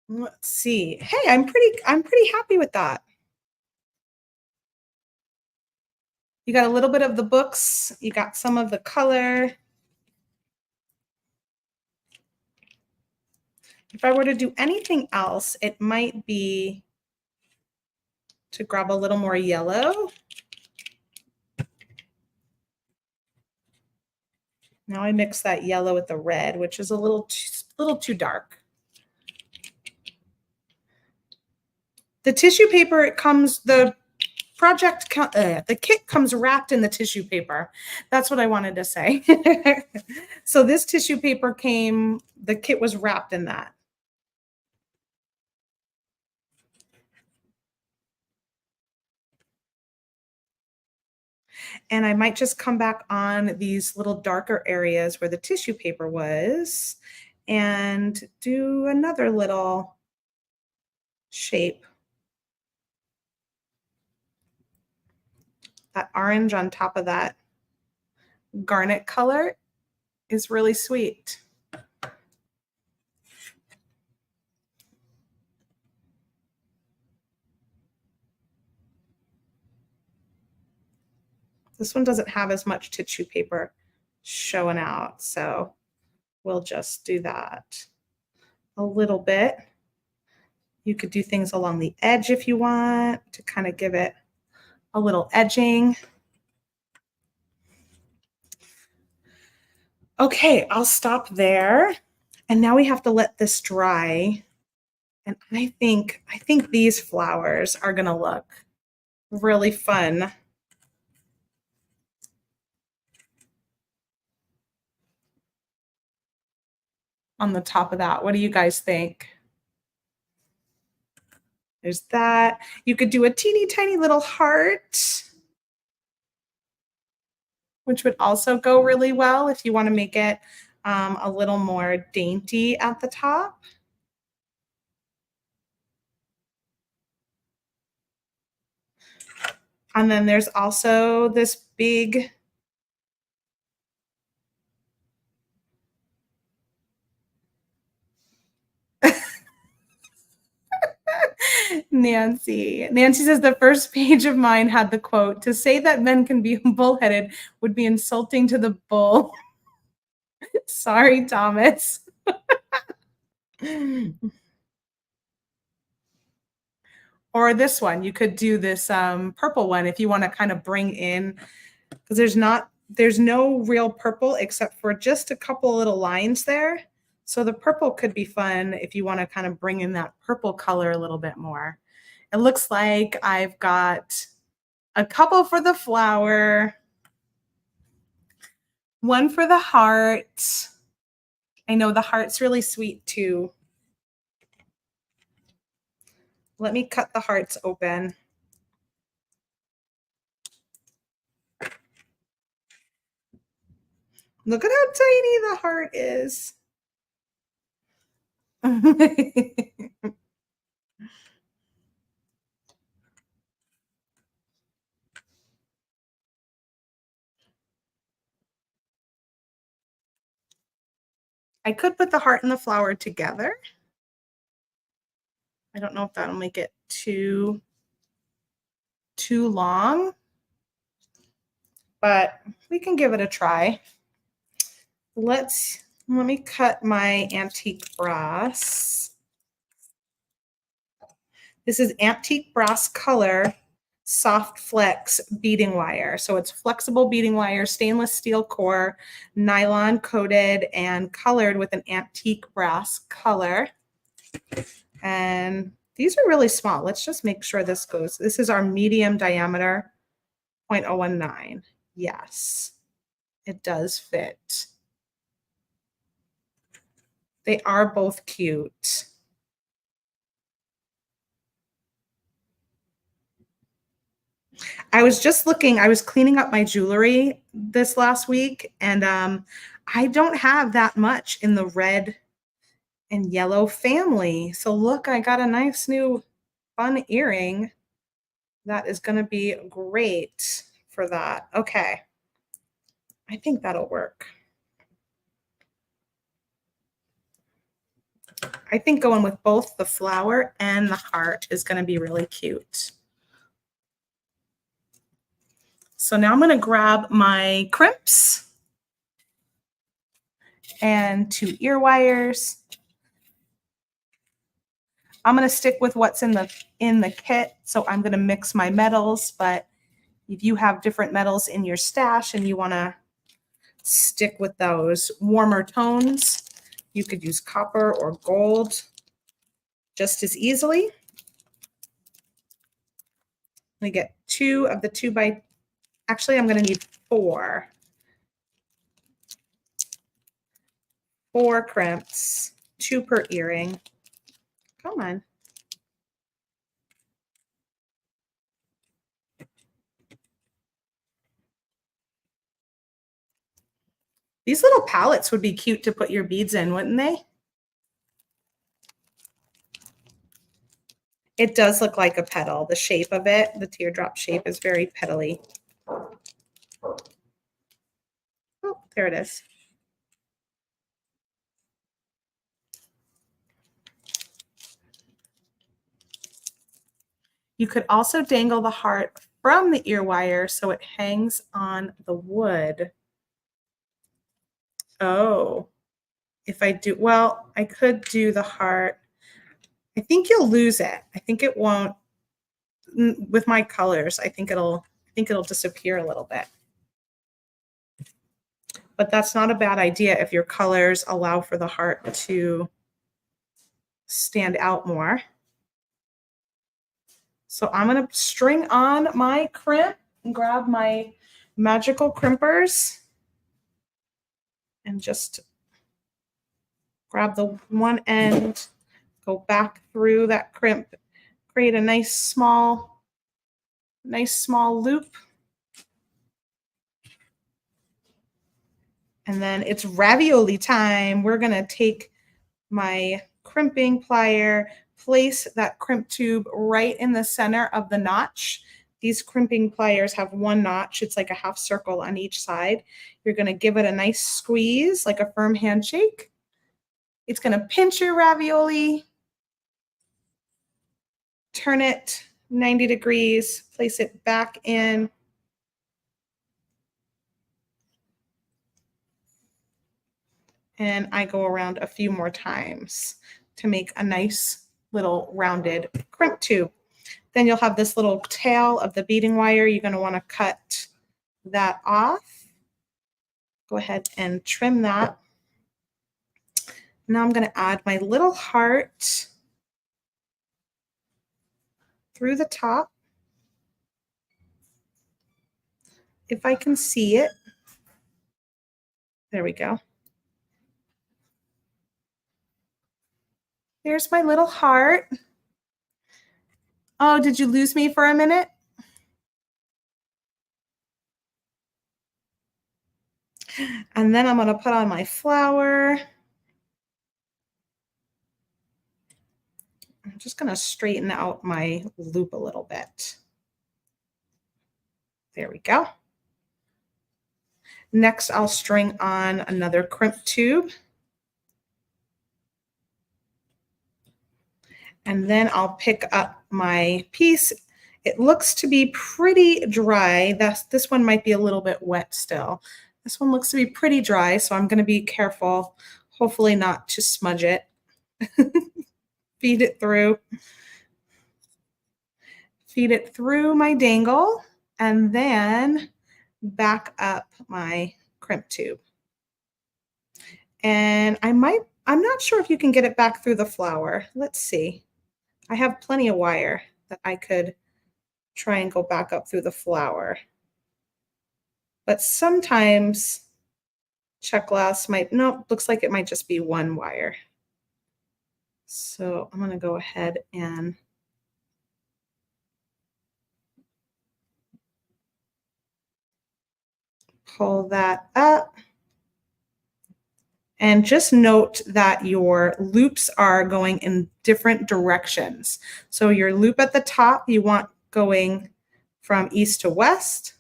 Let's see. Hey, I'm pretty happy with that. You got a little bit of the books, you got some of the color. If I were to do anything else, it might be to grab a little more yellow. Now I mix that yellow with the red, which is a little too dark. The tissue paper, the kit comes wrapped in the tissue paper. That's what I wanted to say. So this tissue paper the kit was wrapped in that. And I might just come back on these little darker areas where the tissue paper was and do another little shape. That orange on top of that garnet color is really sweet. This one doesn't have as much tissue paper showing out, so we'll just do that a little bit. You could do things along the edge if you want to kind of give it a little edging. Okay, I'll stop there. And now we have to let this dry. And I think these flowers are going to look really fun on the top of that. What do you guys think? There's that. You could do a teeny tiny little heart, which would also go really well if you want to make it a little more dainty at the top. And then there's also this big Nancy. Nancy says the first page of mine had the quote, "To say that men can be bullheaded would be insulting to the bull." Sorry, Thomas. Or this one, you could do this purple one if you want to kind of bring in, because there's no real purple except for just a couple little lines there. So the purple could be fun if you want to kind of bring in that purple color a little bit more. It looks like I've got a couple for the flower, one for the heart. I know the heart's really sweet too. Let me cut the hearts open. Look at how tiny the heart is. I could put the heart and the flower together. I don't know if that'll make it too long, but we can give it a try. Let me cut my antique brass. This is antique brass color soft flex beading wire. So it's flexible beading wire, stainless steel core, nylon coated and colored with an antique brass color. And these are really small. Let's just make sure this goes. This is our medium diameter, 0.019. Yes, it does fit. They are both cute. I was just looking, I was cleaning up my jewelry this last week, and I don't have that much in the red and yellow family. So look, I got a nice new fun earring that is going to be great for that. Okay. I think that'll work. I think going with both the flower and the heart is going to be really cute. So now I'm going to grab my crimps and 2 ear wires. I'm going to stick with what's in the kit. So I'm going to mix my metals, but if you have different metals in your stash and you want to stick with those warmer tones, you could use copper or gold just as easily. We get 2 of the 2 by, actually I'm going to need 4. 4 crimps, 2 per earring. Come on. These little palettes would be cute to put your beads in, wouldn't they? It does look like a petal. The shape of it, the teardrop shape, is very petally. Oh, there it is. You could also dangle the heart from the ear wire so it hangs on the wood. Oh, if I do, well, I could do the heart. I think you'll lose it. I think it won't, with my colors, I think it'll disappear a little bit. But that's not a bad idea if your colors allow for the heart to stand out more. So I'm going to string on my crimp and grab my magical crimpers and just grab the one end, go back through that crimp, create a nice small loop. And then it's ravioli time. We're going to take my crimping plier, place that crimp tube right in the center of the notch. These crimping pliers have 1 notch. It's like a half circle on each side. You're going to give it a nice squeeze, like a firm handshake. It's going to pinch your ravioli, turn it 90 degrees, place it back in. And I go around a few more times to make a nice little rounded crimp tube. Then you'll have this little tail of the beading wire. You're going to want to cut that off. Go ahead and trim that. Now I'm going to add my little heart through the top. If I can see it. There we go. There's my little heart. Oh, did you lose me for a minute? And then I'm going to put on my flower. I'm just going to straighten out my loop a little bit. There we go. Next, I'll string on another crimp tube. And then I'll pick up my piece. It looks to be pretty dry. This one might be a little bit wet still. This one looks to be pretty dry, so I'm going to be careful, hopefully not to smudge it. Feed it through my dangle, and then back up my crimp tube. And I'm not sure if you can get it back through the flower. Let's see. I have plenty of wire that I could try and go back up through the flower. But sometimes check glass looks like it might just be 1 wire. So I'm going to go ahead and pull that up. And just note that your loops are going in different directions. So your loop at the top, you want going from east to west.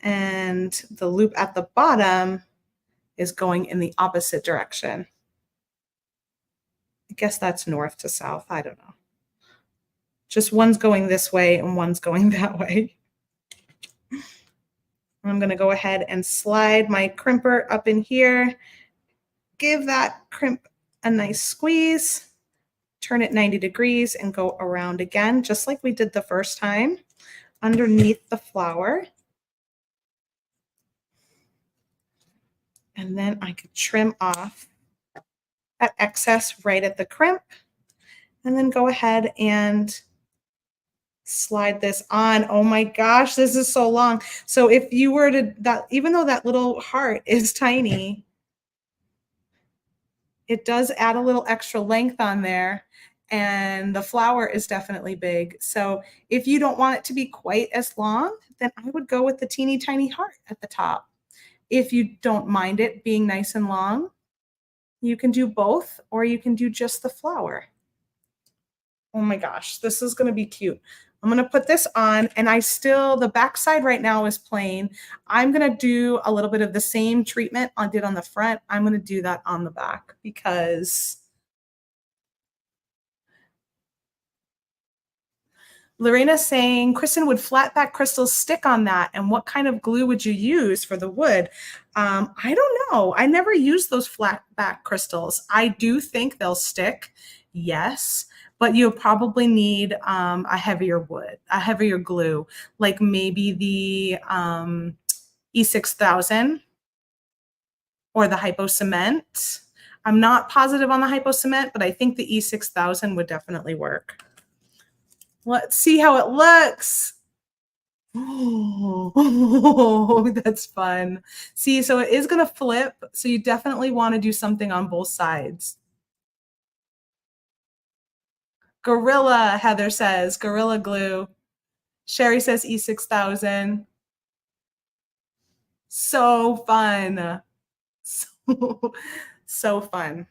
And the loop at the bottom is going in the opposite direction. I guess that's north to south. I don't know. Just one's going this way and one's going that way. I'm going to go ahead and slide my crimper up in here. Give that crimp a nice squeeze. Turn it 90 degrees and go around again, just like we did the first time, underneath the flower. And then I could trim off that excess right at the crimp. And then go ahead and slide this on. Oh my gosh, this is so long. So if you were to, even though that little heart is tiny, it does add a little extra length on there, and the flower is definitely big. So if you don't want it to be quite as long, then I would go with the teeny tiny heart at the top. If you don't mind it being nice and long, you can do both, or you can do just the flower. Oh my gosh, this is going to be cute. I'm going to put this on, and the backside right now is plain. I'm going to do a little bit of the same treatment I did on the front. I'm going to do that on the back because Lorena's saying, Kristen, would flat back crystals stick on that? And what kind of glue would you use for the wood? I don't know. I never use those flat back crystals. I do think they'll stick, yes, but you'll probably need a heavier glue, like maybe the E6000 or the hypo cement. I'm not positive on the hypo cement, but I think the E6000 would definitely work. Let's see how it looks. Oh, that's fun. See, so it is going to flip. So you definitely want to do something on both sides. Gorilla, Heather says, Gorilla Glue. Sherry says E6000. So fun. So fun.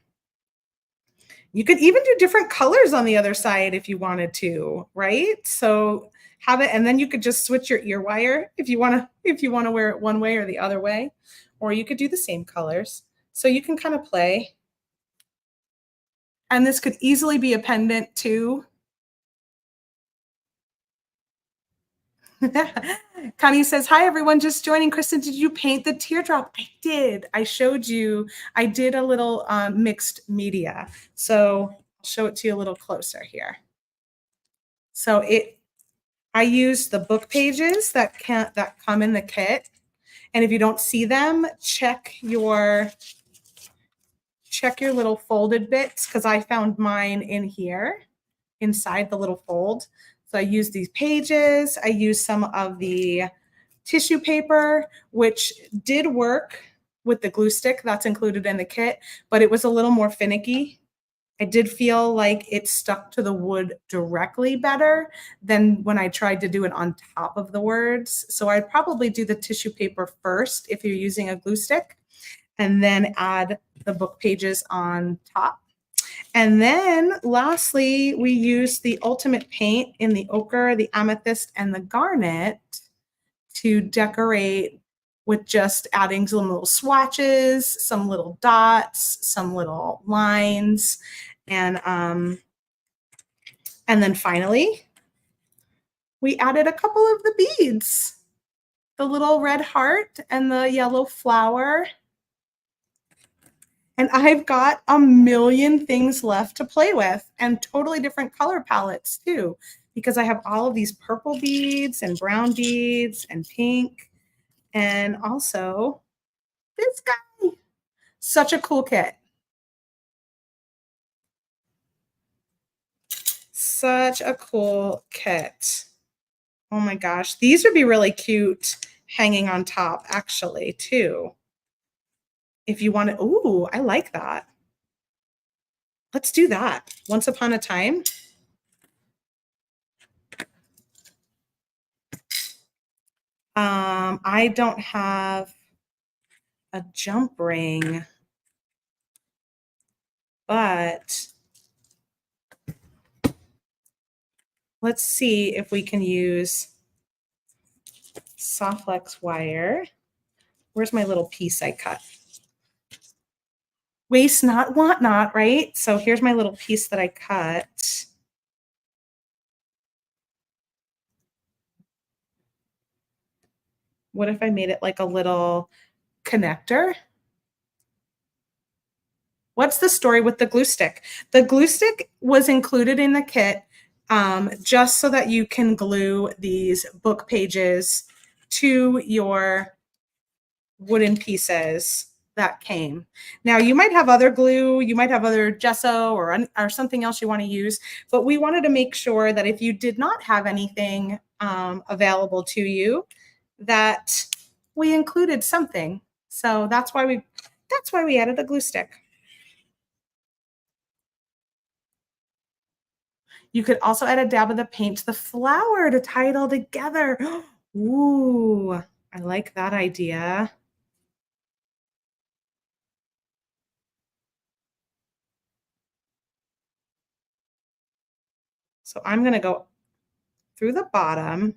You could even do different colors on the other side if you wanted to, right? So have it, and then you could just switch your ear wire if you want to wear it one way or the other way, or you could do the same colors. So you can kind of play. And this could easily be a pendant too. Connie says, hi, everyone, just joining. Kristen, did you paint the teardrop? I did. I showed you. I did a little mixed media. So I'll show it to you a little closer here. So I use the book pages that come in the kit. And if you don't see them, check your little folded bits, because I found mine in here inside the little fold. So I use these pages. I use some of the tissue paper, which did work with the glue stick that's included in the kit, but it was a little more finicky. I did feel like it stuck to the wood directly better than when I tried to do it on top of the words. So I'd probably do the tissue paper first if you're using a glue stick, and then add the book pages on top. And then lastly, we use the ultimate paint in the ochre, the amethyst, and the garnet to decorate with just adding some little swatches, some little dots, some little lines. And then finally, we added a couple of the beads, the little red heart and the yellow flower. And I've got a million things left to play with, and totally different color palettes too, because I have all of these purple beads and brown beads and pink, and also this guy. Such a cool kit. Such a cool kit. Oh my gosh. These would be really cute hanging on top actually too. If you want to, ooh, I like that. Let's do that. Once upon a time. I don't have a jump ring, but let's see if we can use soft flex wire. Where's my little piece I cut? Waste not, want not, right? So here's my little piece that I cut. What if I made it like a little connector? What's the story with the glue stick? The glue stick was included in the kit just so that you can glue these book pages to your wooden pieces that came. Now you might have other glue, you might have other gesso or something else you want to use, but we wanted to make sure that if you did not have anything available to you, that we included something. So that's why we added the glue stick. You could also add a dab of the paint to the flower to tie it all together. Ooh, I like that idea. So I'm going to go through the bottom,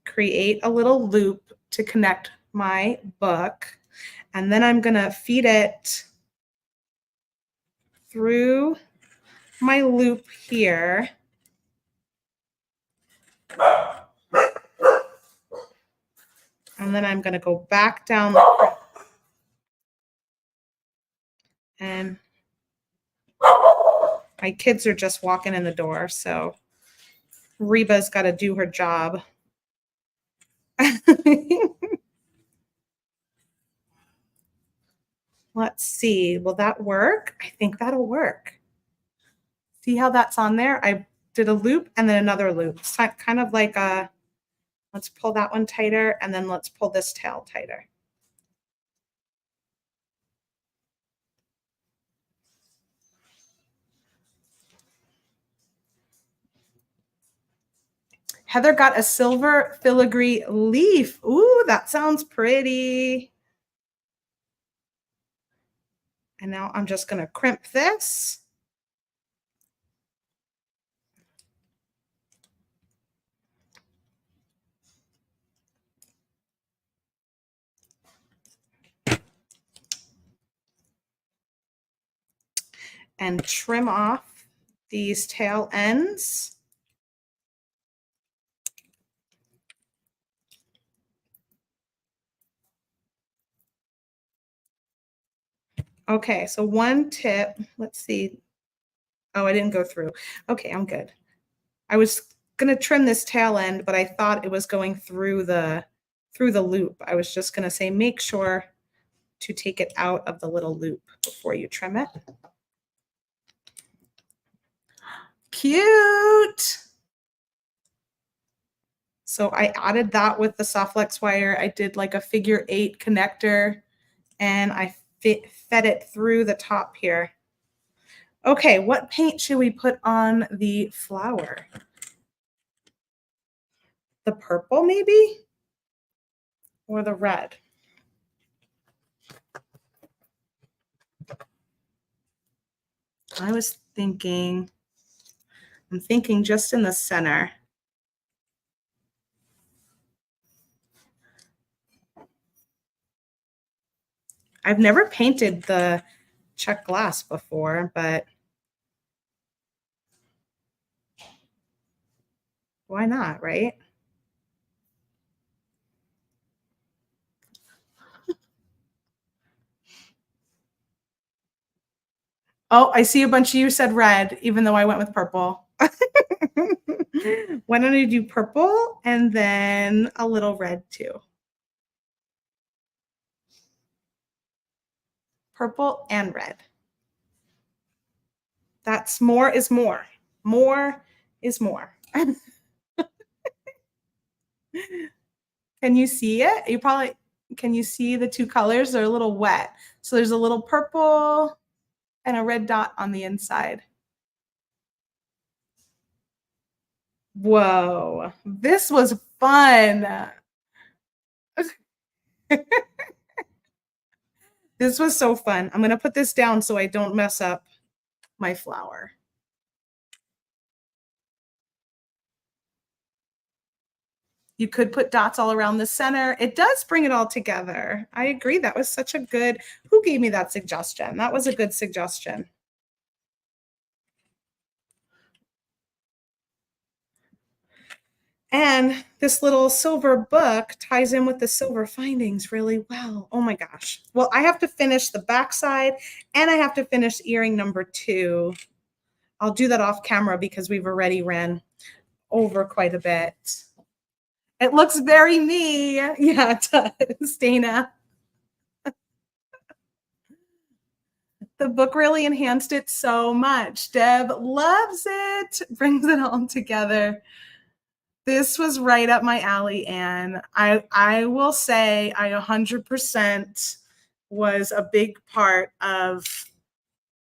create a little loop to connect my book, and then I'm going to feed it through my loop here. And then I'm going to go back down and my kids are just walking in the door, so Reba's got to do her job. Let's see, will that work? I think that'll work. See how that's on there? I did a loop and then another loop. It's kind of like a, let's pull that one tighter and then let's pull this tail tighter. Heather got a silver filigree leaf. Ooh, that sounds pretty. And now I'm just going to crimp this. And trim off these tail ends. Okay, so one tip, let's see. Oh, I didn't go through. Okay, I'm good. I was going to trim this tail end, but I thought it was going through the loop. I was just going to say make sure to take it out of the little loop before you trim it. Cute. So I added that with the soft flex wire. I did like a figure 8 connector and I fed it through the top here. Okay, what paint should we put on the flower? The purple maybe? Or the red? I'm thinking just in the center. I've never painted the check glass before, but why not, right? Oh, I see a bunch of you said red, even though I went with purple. Why don't I do purple and then a little red too? Purple and red. That's more is more. More is more. Can you see it? Can you see the two colors? They're a little wet. So there's a little purple and a red dot on the inside. Whoa, this was fun. This was so fun. I'm gonna put this down so I don't mess up my flower. You could put dots all around the center. It does bring it all together. I agree. That was such a good, who gave me that suggestion? That was a good suggestion. And this little silver book ties in with the silver findings really well. Oh my gosh. Well, I have to finish the backside and I have to finish earring number 2. I'll do that off camera because we've already ran over quite a bit. It looks very me. Yeah, it does, Dana. The book really enhanced it so much. Deb loves it, brings it all together. This was right up my alley, Anne. I will say I 100% was a big part of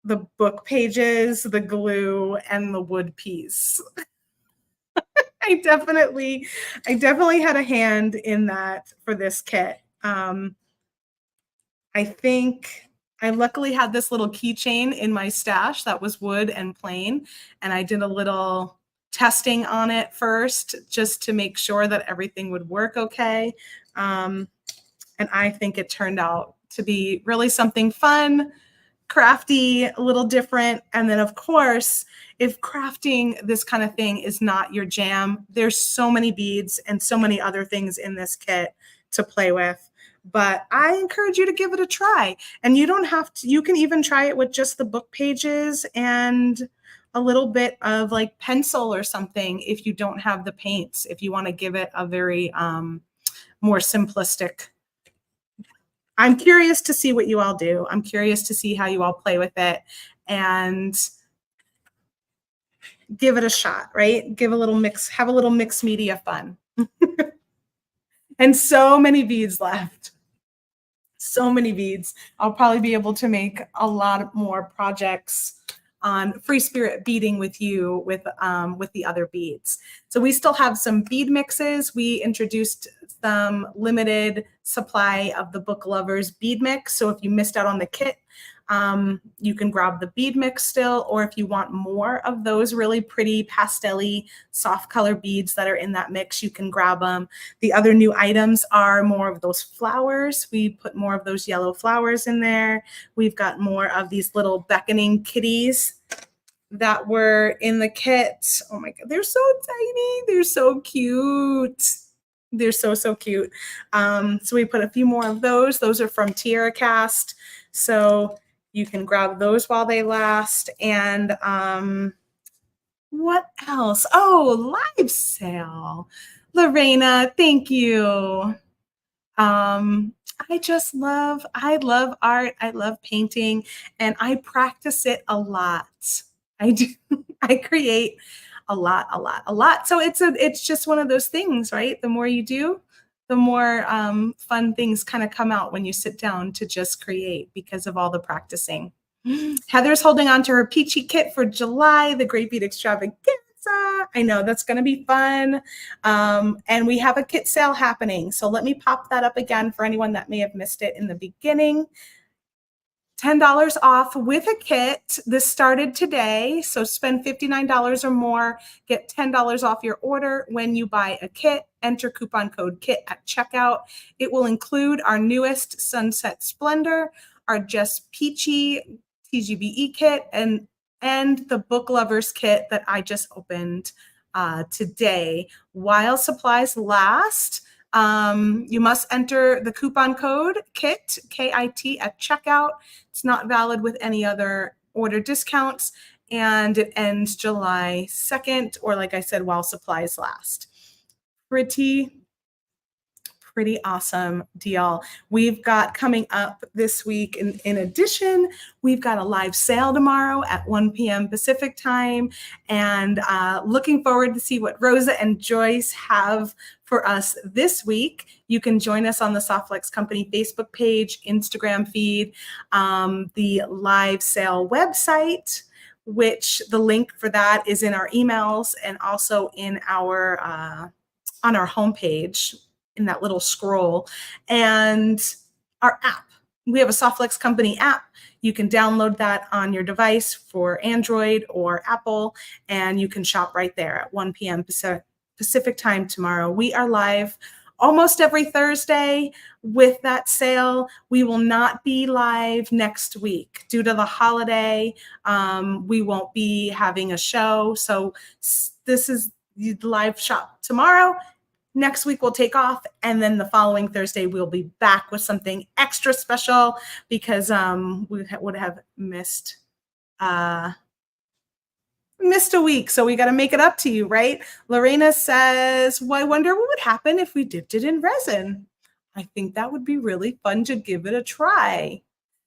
the book pages, the glue, and the wood piece. I definitely had a hand in that for this kit. I think I luckily had this little keychain in my stash that was wood and plain, and I did a little testing on it first just to make sure that everything would work okay. And I think it turned out to be really something fun, crafty, a little different. And then, of course, if crafting this kind of thing is not your jam, there's so many beads and so many other things in this kit to play with. But I encourage you to give it a try. And you don't have to, you can even try it with just the book pages and a little bit of like pencil or something if you don't have the paints, if you want to give it a very more simplistic. I'm curious to see what you all do. I'm curious to see how you all play with it and give it a shot, right? Give a little mix, have a little mixed media fun. And so many beads left. So many beads. I'll probably be able to make a lot more projects on free spirit beading with you with the other beads. So we still have some bead mixes. We introduced some limited supply of the Book Lovers bead mix. So if you missed out on the kit, you can grab the bead mix still, or if you want more of those really pretty pastel-y soft color beads that are in that mix, you can grab them. The other new items are more of those flowers. We put more of those yellow flowers in there. We've got more of these little beckoning kitties that were in the kit. Oh my God, they're so tiny. They're so cute. They're so, so cute. So we put a few more of those. Those are from Tiara Cast. So you can grab those while they last. And what else? Oh, live sale. Lorena, thank you. I love art. I love painting, and I practice it a lot. I do. I create a lot. So it's just one of those things, right? The more you do, the more fun things kind of come out when you sit down to just create because of all the practicing. Heather's holding on to her peachy kit for July, the Great Bead Extravaganza. I know that's going to be fun. And we have a kit sale happening. So let me pop that up again for anyone that may have missed it in the beginning. $10 off with a kit. This started today. So spend $59 or more, get $10 off your order when you buy a kit. Enter coupon code KIT at checkout. It will include our newest Sunset Splendor, our Just Peachy TGBE kit, and the Book Lovers kit that I just opened today. While supplies last, you must enter the coupon code KIT, K-I-T, at checkout. It's not valid with any other order discounts, and it ends July 2nd, or like I said, while supplies last. Pretty awesome deal. We've got coming up this week, in addition, we've got a live sale tomorrow at 1 p.m. Pacific time, and looking forward to see what Rosa and Joyce have for us this week. You can join us on the Softflex Company Facebook page, Instagram feed, the live sale website. which the link for that is in our emails and also in our on our homepage in that little scroll, and our app. We have a Softflex Company app. You can download that on your device for Android or Apple, and you can shop right there at 1 p.m. Pacific time tomorrow. We are live almost every Thursday with that sale. We will not be live next week due to the holiday. We won't be having a show. So this is the live shop tomorrow. Next week we'll take off, and then the following Thursday we'll be back with something extra special because we would have missed a week, so we got to make it up to you, right? Lorena says, well, I wonder what would happen if we dipped it in resin. I think that would be really fun to give it a try,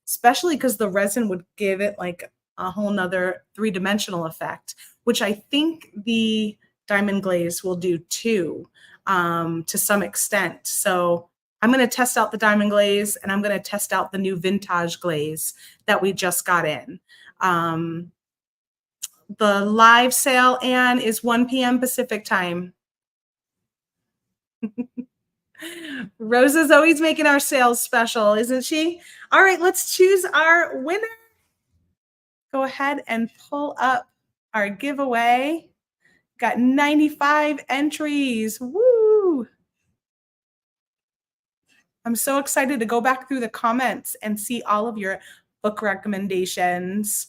especially because the resin would give it like a whole nother three-dimensional effect, which I think the diamond glaze will do too, to some extent. So I'm going to test out the diamond glaze, and I'm going to test out the new vintage glaze that we just got in. The live sale, Anne, is 1 p.m. Pacific time. Rosa's always making our sales special, isn't she? All right, let's choose our winner. Go ahead and pull up our giveaway. Got 95 entries. Woo! I'm so excited to go back through the comments and see all of your book recommendations.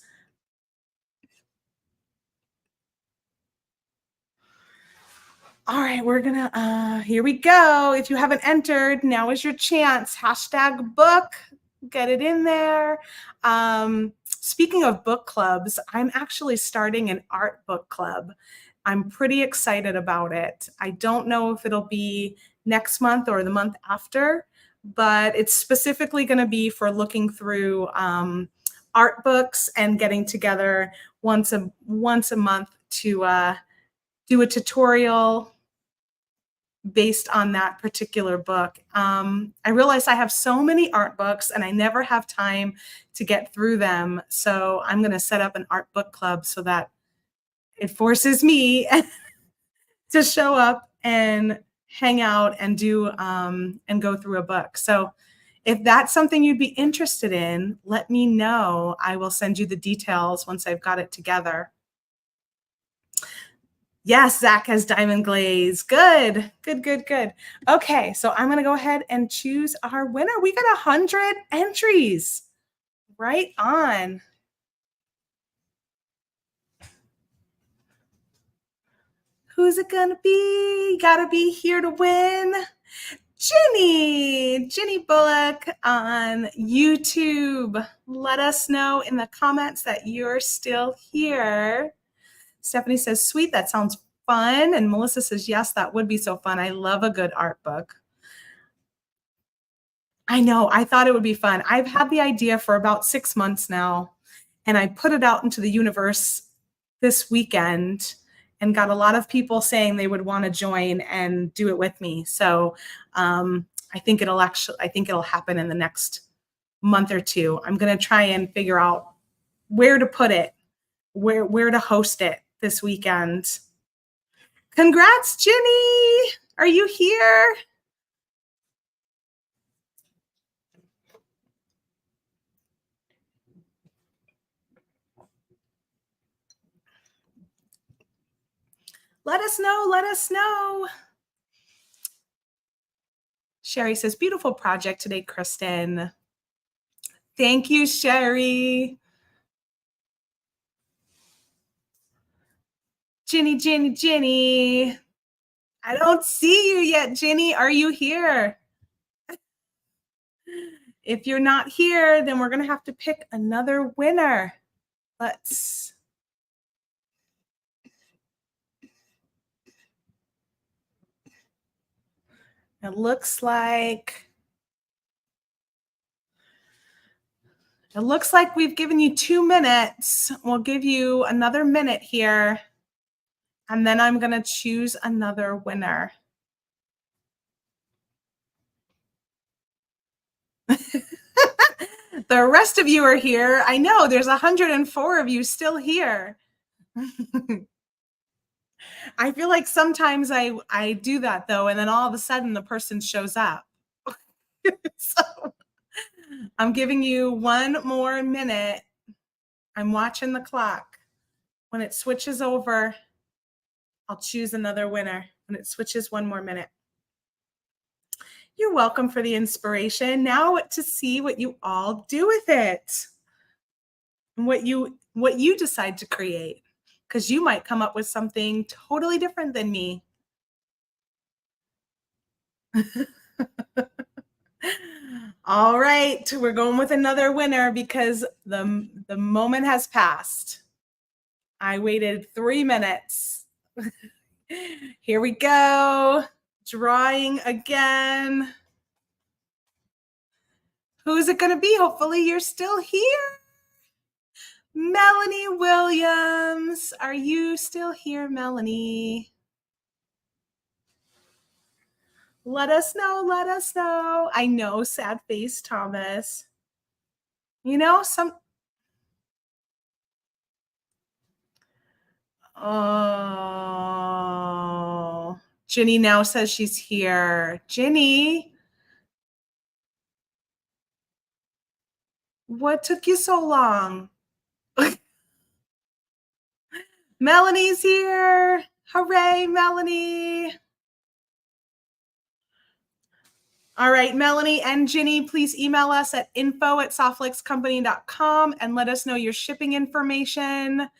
All right, we're gonna, here we go. If you haven't entered, now is your chance. #book, get it in there. Speaking of book clubs, I'm actually starting an art book club. I'm pretty excited about it. I don't know if it'll be next month or the month after, but it's specifically gonna be for looking through art books and getting together once a month to do a tutorial based on that particular book. I realize I have so many art books and I never have time to get through them. So I'm going to set up an art book club so that it forces me to show up and hang out and do and go through a book. So if that's something you'd be interested in, let me know. I will send you the details once I've got it together. Yes, Zach has diamond glaze. Good, good, good, good. Okay, so I'm going to go ahead and choose our winner. We got 100 entries. Right on. Who's it going to be? Got to be here to win. Jenny Bullock on YouTube. Let us know in the comments that you're still here. Stephanie says, sweet, that sounds fun. And Melissa says, yes, that would be so fun. I love a good art book. I know, I thought it would be fun. I've had the idea for about 6 months now, and I put it out into the universe this weekend and got a lot of people saying they would want to join and do it with me. So I think it'll happen in the next month or two. I'm going to try and figure out where to put it, where to host it this weekend. Congrats, Jenny. Are you here? Let us know. Let us know. Sherry says, beautiful project today, Kristen. Thank you, Sherry. Jenny. I don't see you yet, Jenny. Are you here? If you're not here, then we're going to have to pick another winner. It looks like we've given you 2 minutes. We'll give you another minute here, and then I'm going to choose another winner. The rest of you are here. I know there's 104 of you still here. I feel like sometimes I do that though, and then all of a sudden the person shows up. So I'm giving you one more minute. I'm watching the clock. When it switches over, I'll choose another winner. When it switches, one more minute. You're welcome for the inspiration. Now to see what you all do with it and what you decide to create, because you might come up with something totally different than me. All right, we're going with another winner because the moment has passed. I waited 3 minutes. Here we go. Drawing again. Who is it going to be? Hopefully you're still here. Melanie Williams. Are you still here, Melanie? Let us know. Let us know. I know, sad face Thomas. You know, Oh, Ginny now says she's here. Ginny, what took you so long? Melanie's here. Hooray, Melanie. All right, Melanie and Ginny, please email us at info@softflexcompany.com and let us know your shipping information.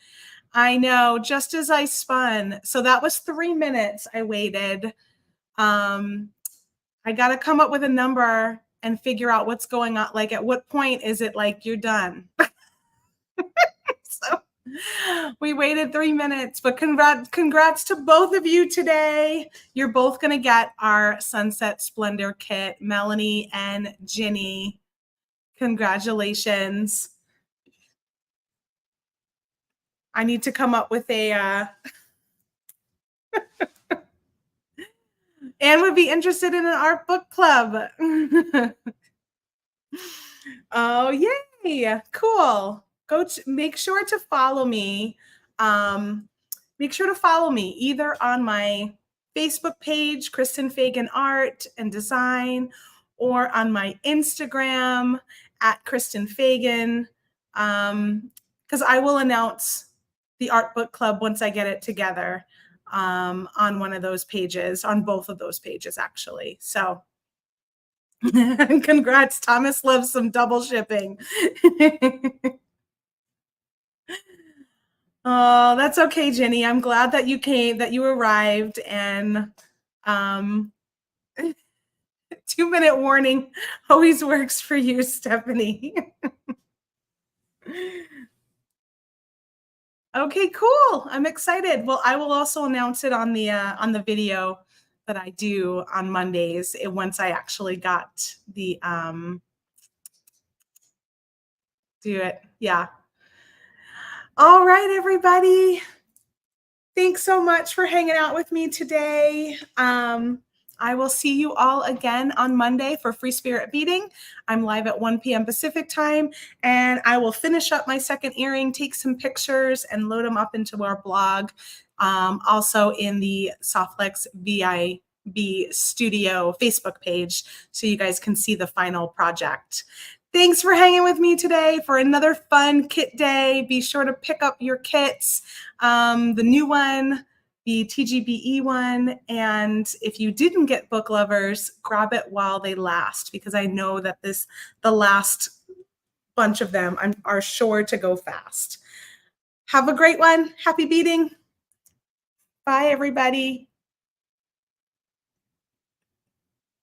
I know, just as I spun. So that was 3 minutes I waited. I got to come up with a number and figure out what's going on. Like, at what point is it like you're done? So we waited 3 minutes, but congrats to both of you today. You're both going to get our Sunset Splendor kit, Melanie and Ginny. Congratulations. I need to come up with a Anne would be interested in an art book club. Oh, yay. Cool. Make sure to follow me. Make sure to follow me either on my Facebook page, Kristen Fagan Art and Design, or on my Instagram at Kristen Fagan, because I will announce the art book club once I get it together on one of those pages, on both of those pages, actually. So congrats. Thomas loves some double shipping. Oh, that's okay, Ginny. I'm glad that you came, that you arrived, and 2-minute warning always works for you, Stephanie. Okay, cool. I'm excited. Well, I will also announce it on the video that I do on Mondays once I actually got the do it. Yeah. All right, everybody. Thanks so much for hanging out with me today. I will see you all again on Monday for Free Spirit Beading. I'm live at 1 p.m. Pacific time, and I will finish up my second earring, take some pictures, and load them up into our blog. Also in the Softflex VIB Studio Facebook page, so you guys can see the final project. Thanks for hanging with me today for another fun kit day. Be sure to pick up your kits, the new one, the TGBE one, and if you didn't get book lovers, grab it while they last, because I know that the last bunch of them are sure to go fast. Have a great one. Happy beading. Bye, everybody.